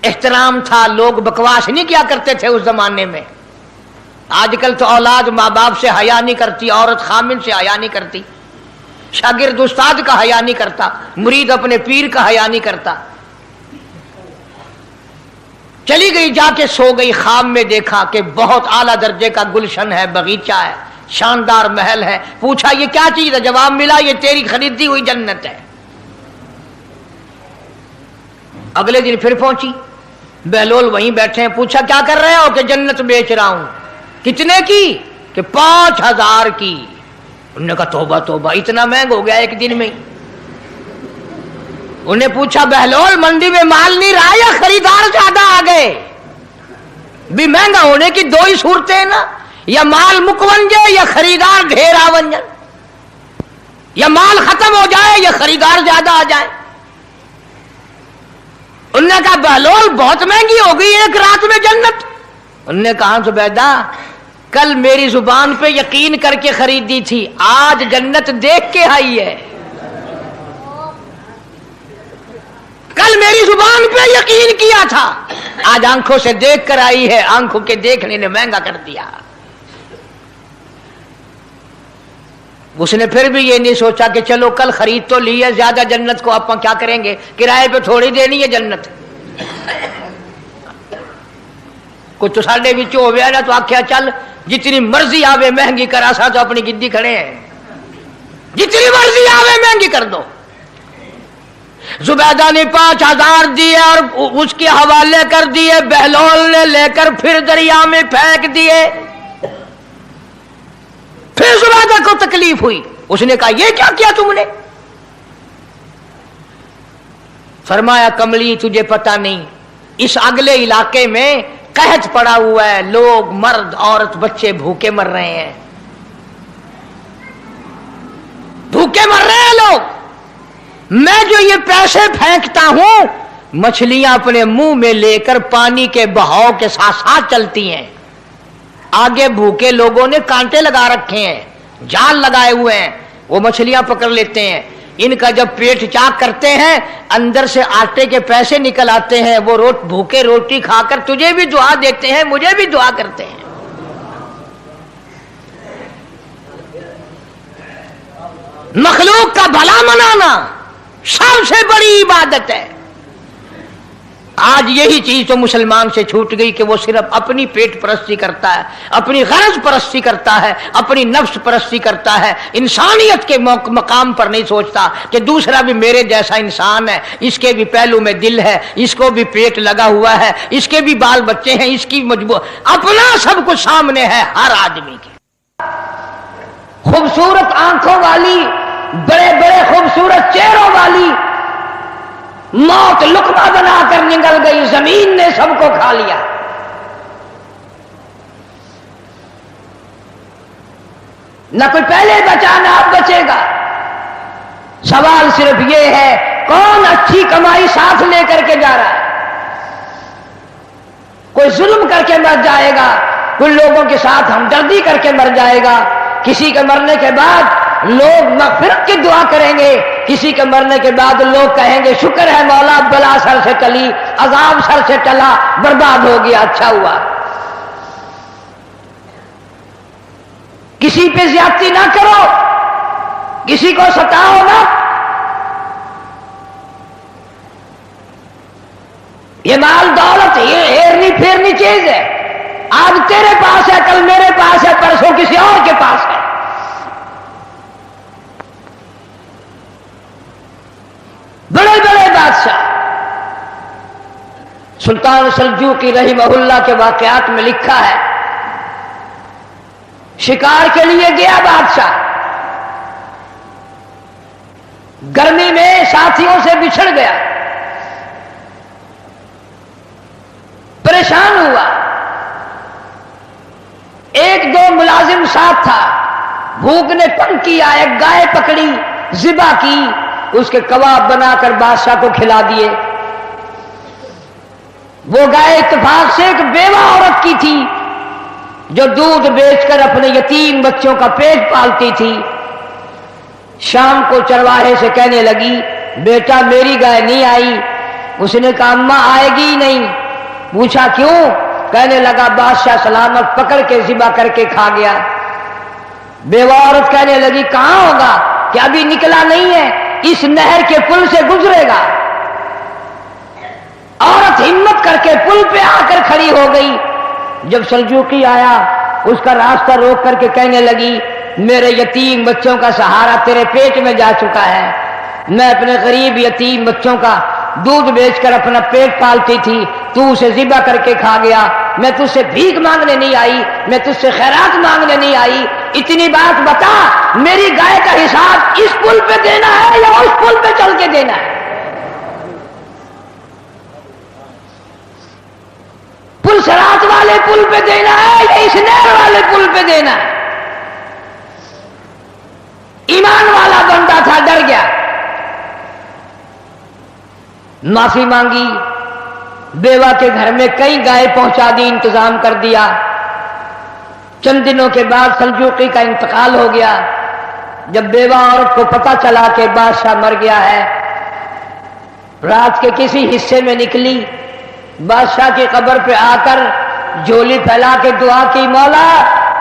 एहतराम था, लोग बकवास नहीं किया करते थे उस जमाने में। آج کل تو اولاد ماں باپ سے حیا نہیں کرتی، عورت خامن سے حیا نہیں کرتی، شاگرد استاد کا حیا نہیں کرتا، مرید اپنے پیر کا حیا نہیں کرتا۔ چلی گئی، جا کے سو گئی، خواب میں دیکھا کہ بہت اعلیٰ درجے کا گلشن ہے، باغیچہ ہے، شاندار محل ہے۔ پوچھا یہ کیا چیز ہے؟ جواب ملا یہ تیری خریدی ہوئی جنت ہے۔ اگلے دن پھر پہنچی، بہلول وہیں بیٹھے ہیں۔ پوچھا کیا کر رہے ہو؟ کہ جنت بیچ رہا ہوں۔ کتنے کی؟ کہ 5000 کی۔ انہوں نے کہا توبہ توبہ، اتنا مہنگا ہو گیا ایک دن میں۔ انہوں نے پوچھا بہلول منڈی میں مال نہیں رہا یا خریدار زیادہ آ گئے؟ بھی مہنگا ہونے کی دو ہی صورتیں ہیں نا، یا مال مکونجے یا خریدار ڈھیر آونجن، یا مال ختم ہو جائے یا خریدار زیادہ آ جائے۔ انہوں نے کہا بہلول بہت مہنگی ہو گئی ایک رات میں جنت۔ انہوں نے کہا زبیدہ کل میری زبان پہ یقین کر کے خریدی تھی، آج جنت دیکھ کے آئی ہے۔ کل میری زبان پہ یقین کیا تھا، آج آنکھوں سے دیکھ کر آئی ہے، آنکھوں کے دیکھنے نے مہنگا کر دیا۔ اس نے پھر بھی یہ نہیں سوچا کہ چلو کل خرید تو لی ہے، زیادہ جنت کو آپ کیا کریں گے، کرائے پہ تھوڑی دینی ہے جنت۔ کچھ تو ساڈے وچ ہو گیا نا، تو آخیا چل جتنی مرضی آوے مہنگی کرا، سا تو اپنی گدی کھڑے ہیں، جتنی مرضی آوے مہنگی کر دو۔ زبیدہ نے 5000 دیے اور اس کے حوالے کر دیے، بہلول نے لے کر پھر دریا میں پھینک دیے۔ پھر زبیدہ کو تکلیف ہوئی، اس نے کہا یہ کیا کیا تم نے؟ فرمایا کملی تجھے پتہ نہیں، اس اگلے علاقے میں قحط پڑا ہوا ہے، لوگ مرد عورت بچے بھوکے مر رہے ہیں، بھوکے مر رہے ہیں لوگ۔ میں جو یہ پیسے پھینکتا ہوں، مچھلیاں اپنے منہ میں لے کر پانی کے بہاؤ کے ساتھ ساتھ چلتی ہیں، آگے بھوکے لوگوں نے کانٹے لگا رکھے ہیں، جال لگائے ہوئے ہیں، وہ مچھلیاں پکڑ لیتے ہیں۔ ان کا جب پیٹ چاک کرتے ہیں، اندر سے آٹے کے پیسے نکل آتے ہیں، وہ بھوکے روٹی کھا کر تجھے بھی دعا دیتے ہیں، مجھے بھی دعا کرتے ہیں۔ مخلوق کا بھلا منانا سب سے بڑی عبادت ہے۔ آج یہی چیز تو مسلمان سے چھوٹ گئی کہ وہ صرف اپنی پیٹ پرستی کرتا ہے، اپنی غرض پرستی کرتا ہے، اپنی نفس پرستی کرتا ہے، انسانیت کے مقام پر نہیں سوچتا کہ دوسرا بھی میرے جیسا انسان ہے، اس کے بھی پہلو میں دل ہے، اس کو بھی پیٹ لگا ہوا ہے، اس کے بھی بال بچے ہیں، اس کی مجبور، اپنا سب کچھ سامنے ہے ہر آدمی کے۔ خوبصورت آنکھوں والی، بڑے بڑے خوبصورت چہروں والی موت لقمہ بنا کر نگل گئی، زمین نے سب کو کھا لیا۔ نہ کوئی پہلے بچا نہ اب بچے گا۔ سوال صرف یہ ہے کون اچھی کمائی ساتھ لے کر کے جا رہا ہے؟ کوئی ظلم کر کے مر جائے گا، کوئی لوگوں کے ساتھ ہمدردی کر کے مر جائے گا، کسی کے مرنے کے بعد لوگ مغفرت کی دعا کریں گے، کسی کے مرنے کے بعد لوگ کہیں گے شکر ہے مولا بلا سر سے ٹلی، عذاب سر سے ٹلا، برباد ہو گیا، اچھا ہوا۔ کسی پہ زیادتی نہ کرو، کسی کو ستاؤ نہ۔ یہ مال دولت یہ ہیرنی پھیرنی چیز ہے، آج تیرے پاس ہے، کل میرے پاس ہے، پرسوں کسی اور کے پاس ہے۔ بڑے بڑے بادشاہ، سلطان سلجوقی رحمہ اللہ کے واقعات میں لکھا ہے، شکار کے لیے گیا بادشاہ، گرمی میں ساتھیوں سے بچھڑ گیا، پریشان ہوا، ایک دو ملازم ساتھ تھا، بھوک نے تنگ کیا، ایک گائے پکڑی، ذبح کی، اس کے کباب بنا کر بادشاہ کو کھلا دیے۔ وہ گائے اتفاق سے ایک بیوہ عورت کی تھی جو دودھ بیچ کر اپنے یتیم بچوں کا پیٹ پالتی تھی۔ شام کو چرواہے سے کہنے لگی بیٹا میری گائے نہیں آئی۔ اس نے کہا اماں آئے گی ہی نہیں۔ پوچھا کیوں؟ کہنے لگا بادشاہ سلامت پکڑ کے ذبح کر کے کھا گیا۔ بیوہ عورت کہنے لگی کہاں ہوگا کہ ابھی نکلا نہیں ہے، اس نہر کے پل سے گزرے گا۔ عورت ہمت کر کے پل پہ آ کر کھڑی ہو گئی۔ جب سلجوقی آیا اس کا راستہ روک کر کے کہنے لگی میرے یتیم بچوں کا سہارا تیرے پیٹ میں جا چکا ہے، میں اپنے غریب یتیم بچوں کا دودھ بیچ کر اپنا پیٹ پالتی تھی، تو اسے ذبح کر کے کھا گیا، میں تجھ سے بھیک مانگنے نہیں آئی، میں تجھ سے خیرات مانگنے نہیں آئی، اتنی بات بتا میری گائے کا حساب اس پل پہ دینا ہے یا اس پل پہ چل کے دینا ہے؟ پل صراط والے پل پہ دینا ہے یا اس نہر والے پل پہ دینا ہے؟ ایمان والا بندہ تھا، ڈر گیا، معافی مانگی، بیوہ کے گھر میں کئی گائے پہنچا دی، انتظام کر دیا۔ چند دنوں کے بعد سلجوقی کا انتقال ہو گیا۔ جب بیوہ عورت کو پتہ چلا کہ بادشاہ مر گیا ہے، رات کے کسی حصے میں نکلی، بادشاہ کی قبر پہ آ کر جھولی پھیلا کے دعا کی، مولا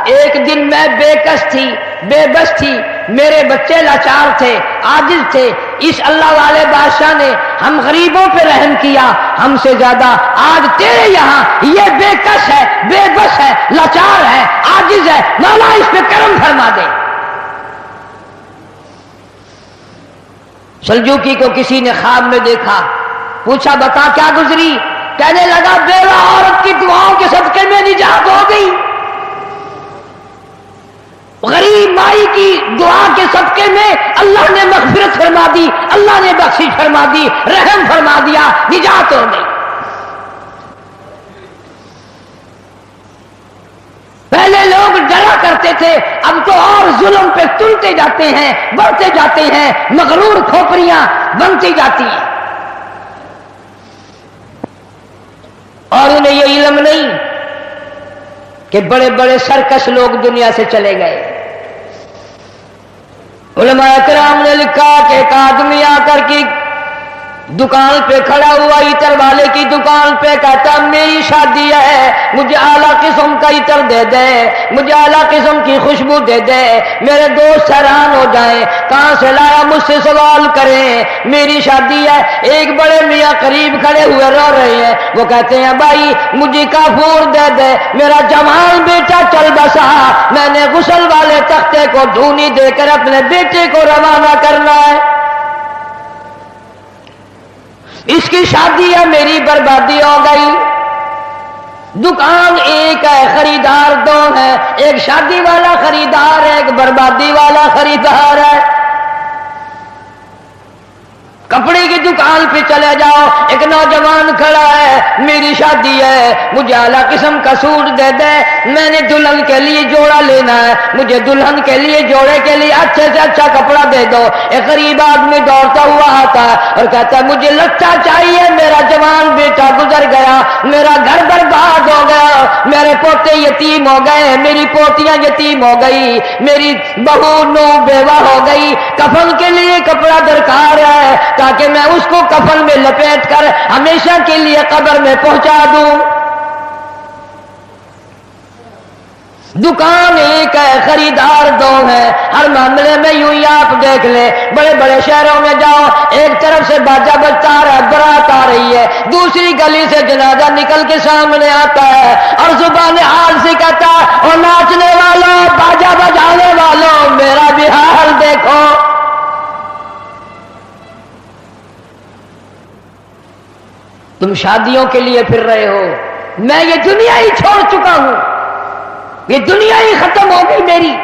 ایک دن میں بے کس تھی، بے بس تھی، میرے بچے لاچار تھے، عاجز تھے، اس اللہ والے بادشاہ نے ہم غریبوں پہ رحم کیا، ہم سے زیادہ آج تیرے یہاں یہ بے کس ہے، بے بس ہے، لاچار ہے، عاجز ہے، مولا اس پہ کرم فرما دے۔ سلجوقی کو کسی نے خواب میں دیکھا، پوچھا بتا کیا گزری؟ کہنے لگا بیوہ عورت کی دعاؤں کے صدقے میں نجات ہو گئی، غریب مائی کی دعا کے صدقے میں اللہ نے مغفرت فرما دی، اللہ نے بخشش فرما دی، رحم فرما دیا، نجات ہو گئی۔ پہلے لوگ ڈرا کرتے تھے، اب تو اور ظلم پہ تلتے جاتے ہیں، بڑھتے جاتے ہیں، مغرور کھوپڑیاں بنتی جاتی ہیں، اور انہیں یہ علم نہیں کہ بڑے بڑے سرکش لوگ دنیا سے چلے گئے۔ علماء کرام نے لکھا کہ ایک آدمی آ کر کی دکان پہ کھڑا ہوا، عطر والے کی دکان پہ، کہتا میری شادی ہے، مجھے اعلیٰ قسم کا عطر دے دے، مجھے اعلیٰ قسم کی خوشبو دے دے، میرے دوست حیران ہو جائیں، کہاں سے لایا، مجھ سے سوال کریں، میری شادی ہے۔ ایک بڑے میاں قریب کھڑے ہوئے رو رہے ہیں، وہ کہتے ہیں بھائی مجھے کافور دے دے، میرا جوان بیٹا چل بسا، میں نے غسل والے تختے کو دھونی دے کر اپنے بیٹے کو روانہ کرنا ہے، اس کی شادی ہے، میری بربادی ہو گئی۔ دکان ایک ہے، خریدار دو ہیں، ایک شادی والا خریدار ہے، ایک بربادی والا خریدار ہے۔ کپڑے کی دکان پہ چلے جاؤ، ایک نوجوان کھڑا ہے، میری شادی ہے، مجھے اعلیٰ قسم کا سوٹ دے دے، میں نے دلہن کے لیے جوڑا لینا ہے، مجھے دلہن کے لیے جوڑے کے لیے اچھے سے اچھا کپڑا دے دو۔ ایک غریب آدمی دوڑتا ہوا آتا ہے اور کہتا ہے مجھے لچا چاہیے، میرا جوان بیٹا گزر گیا، میرا گھر برباد ہو گیا، میرے پوتے یتیم ہو گئے، میری پوتیاں یتیم ہو گئی، میری بہو نو بیوہ ہو گئی، کفن کے لیے کپڑا درکار ہے تاکہ میں اس کو کفن میں لپیٹ کر ہمیشہ کے لیے قبر میں پہنچا دوں۔ دکان ایک ہے، خریدار دو ہیں، ہر معاملے میں یوں ہی آپ دیکھ لیں، بڑے بڑے شہروں میں جاؤ، ایک طرف سے باجا بجتا آ رہا ہے، برات آ رہی ہے، دوسری گلی سے جنازہ نکل کے سامنے آتا ہے اور زبان حال سے کہتا ہے اور ناچنے والوں، باجا بجانے والوں، میرا بھی حال دیکھو۔ تم شادیوں کے لیے پھر رہے ہو، میں یہ دنیا ہی چھوڑ چکا ہوں، یہ دنیا ہی ختم ہو گئی میری۔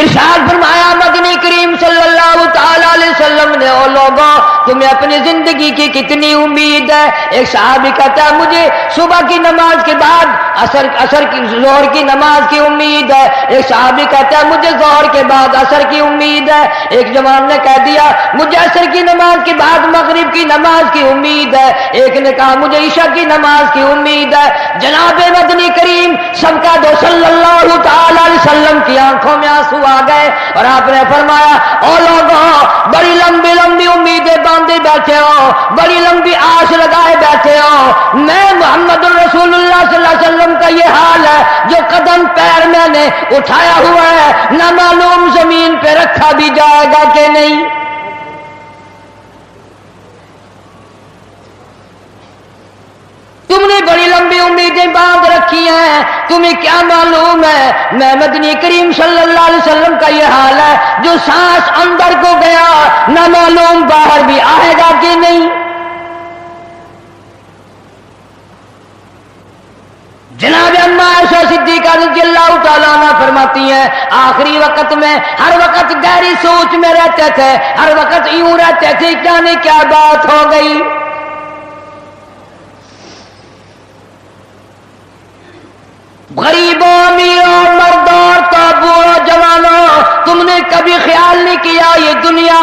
ارشاد فرمایا مدنی کریم صلی اللہ تعالی علیہ وسلم نے، او لوگوں تمہیں اپنی زندگی کی کتنی امید ہے؟ ایک صحابی کہتا ہے مجھے صبح کی نماز کے بعد عصر کی ظہر کی نماز کی امید ہے، ایک صحابی کہتا ہے مجھے ظہر کے بعد عصر کی امید ہے، ایک جوان نے کہہ دیا مجھے عصر کی نماز کے بعد مغرب کی نماز کی امید ہے، ایک نے کہا مجھے عشاء کی نماز کی امید ہے۔ جناب مدنی کریم سب کا دو صلی اللہ تعالی علیہ وسلم کی آنکھوں میں آنسو آ گئے اور آپ نے فرمایا او لوگوں بڑی لمبی لمبی امیدیں باندھے بیٹھے ہو, بڑی لمبی آس لگائے بیٹھے ہو. میں محمد الرسول اللہ صلی اللہ علیہ وسلم کا یہ حال ہے, جو قدم پیر میں نے اٹھایا ہوا ہے نہ معلوم زمین پہ رکھا بھی جائے گا کہ نہیں. تم نے بڑی لمبی امیدیں باندھ رکھی ہیں, تمہیں کیا معلوم ہے میں مدنی کریم صلی اللہ علیہ وسلم کا یہ حال ہے, جو سانس اندر کو گیا نہ معلوم باہر بھی آئے گا کہ نہیں. جناب اما عائشہ صدیقہ رضی اللہ تعالیٰ عنہ فرماتی ہیں آخری وقت میں ہر وقت گہری سوچ میں رہتے تھے, ہر وقت یوں رہتے تھے کیا نہیں کیا بات ہو گئی. غریبوں امیروں مردوں عورتوں بوڑھوں جوانوں, تم نے کبھی خیال نہیں کیا یہ دنیا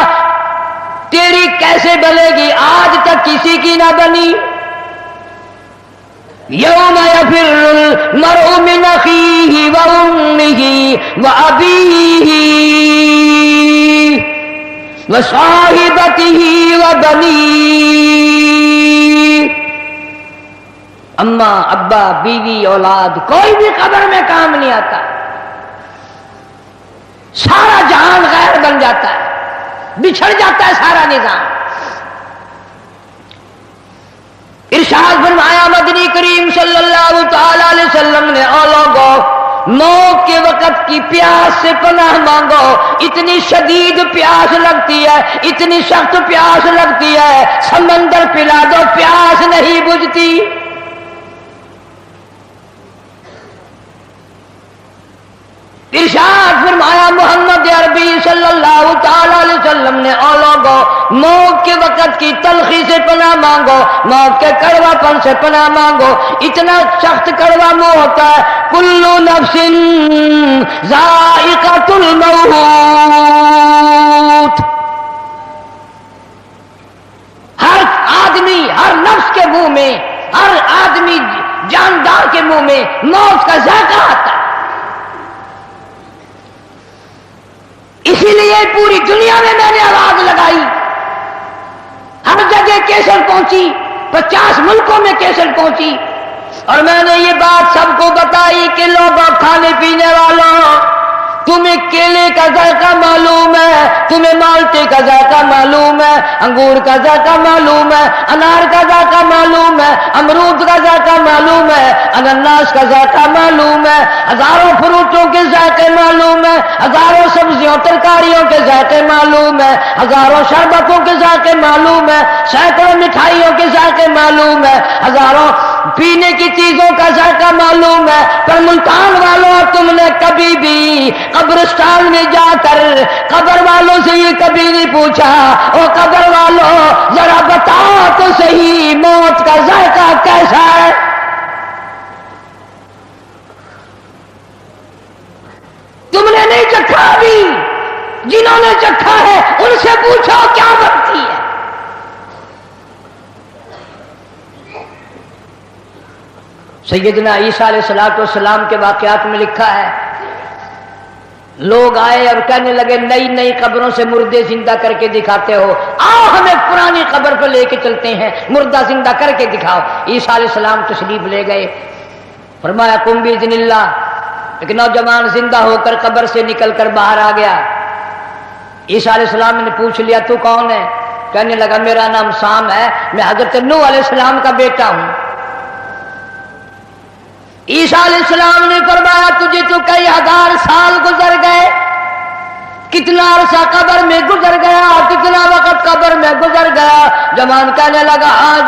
تیری کیسے بنے گی, آج تک کسی کی نہ بنی. یوم یفر المرء من اخیہ وامہ وابیہ وصاحبتہ وبنیہ. اماں ابا بیوی اولاد کوئی بھی قبر میں کام نہیں آتا, سارا جہان غیر بن جاتا ہے, بچھڑ جاتا ہے سارا نظام. ارشاد فرمایا مدنی کریم صلی اللہ تعالی علیہ وسلم نے, او لوگو موت کے وقت کی پیاس سے پناہ مانگو, اتنی شدید پیاس لگتی ہے, اتنی سخت پیاس لگتی ہے, سمندر پلا دو پیاس نہیں بجھتی. ارشاد فرمایا محمد عربی صلی اللہ تعالی علیہ وسلم نے, او لوگو موت کے وقت کی تلخی سے پناہ مانگو, موت کے کڑوا پن سے پناہ مانگو, اتنا سخت کڑوا منہ ہوتا ہے. کل نفس ذائقۃ الموت, ہر آدمی ہر نفس کے منہ میں, ہر آدمی جاندار کے منہ میں موت کا ذائقہ آتا ہے. اسی لیے پوری دنیا میں نے آواز لگائی, ہر جگہ کیسٹ پہنچی, 50 ملکوں میں کیسٹ پہنچی, اور میں نے یہ بات سب کو بتائی کہ لوگوں کھانے پینے والوں, تمہیں کیلے کا ذائقہ معلوم ہے, تمہیں مالٹے کا ذائقہ معلوم ہے, انگور کا ذائقہ معلوم ہے, انار کا ذائقہ معلوم ہے, امرود کا ذائقہ معلوم ہے, انناس کا ذائقہ معلوم ہے, ہزاروں فروٹوں کے ذائقے معلوم ہے, ہزاروں سبزیوں ترکاریوں کے ذائقے معلوم ہے, ہزاروں شربتوں کے ذائقے معلوم ہے, سینکڑوں مٹھائیوں کے ذائقے معلوم ہے, ہزاروں پینے کی چیزوں کا ذائقہ معلوم ہے. پر ملتان والوں تم نے کبھی بھی قبرستان میں جا کر قبر والوں سے یہ کبھی نہیں پوچھا, او قبر والوں ذرا بتاؤ تو صحیح موت کا ذائقہ کیسا ہے. تم نے نہیں چکھا بھی, جنہوں نے چکھا ہے ان سے پوچھو کیا بنتی ہے. سیدنا عیسیٰ علیہ السلام کے واقعات میں لکھا ہے, لوگ آئے اور کہنے لگے نئی نئی قبروں سے مردے زندہ کر کے دکھاتے ہو, آؤ ہمیں پرانی قبر پہ لے کے چلتے ہیں, مردہ زندہ کر کے دکھاؤ. عیسیٰ علیہ السلام تشریف لے گئے, فرمایا قم باذن اللہ. ایک نوجوان زندہ ہو کر قبر سے نکل کر باہر آ گیا. عیسیٰ علیہ السلام نے پوچھ لیا تو کون ہے؟ کہنے لگا میرا نام سام ہے, میں حضرت نوح علیہ السلام کا بیٹا ہوں. عیسیٰ علیہ السلام نے فرمایا تجھے تو کئی ہزار سال گزر گئے, کتنا عرصہ قبر میں گزر گیا, کتنا وقت قبر میں گزر گیا. جوان کہنے لگا ہاں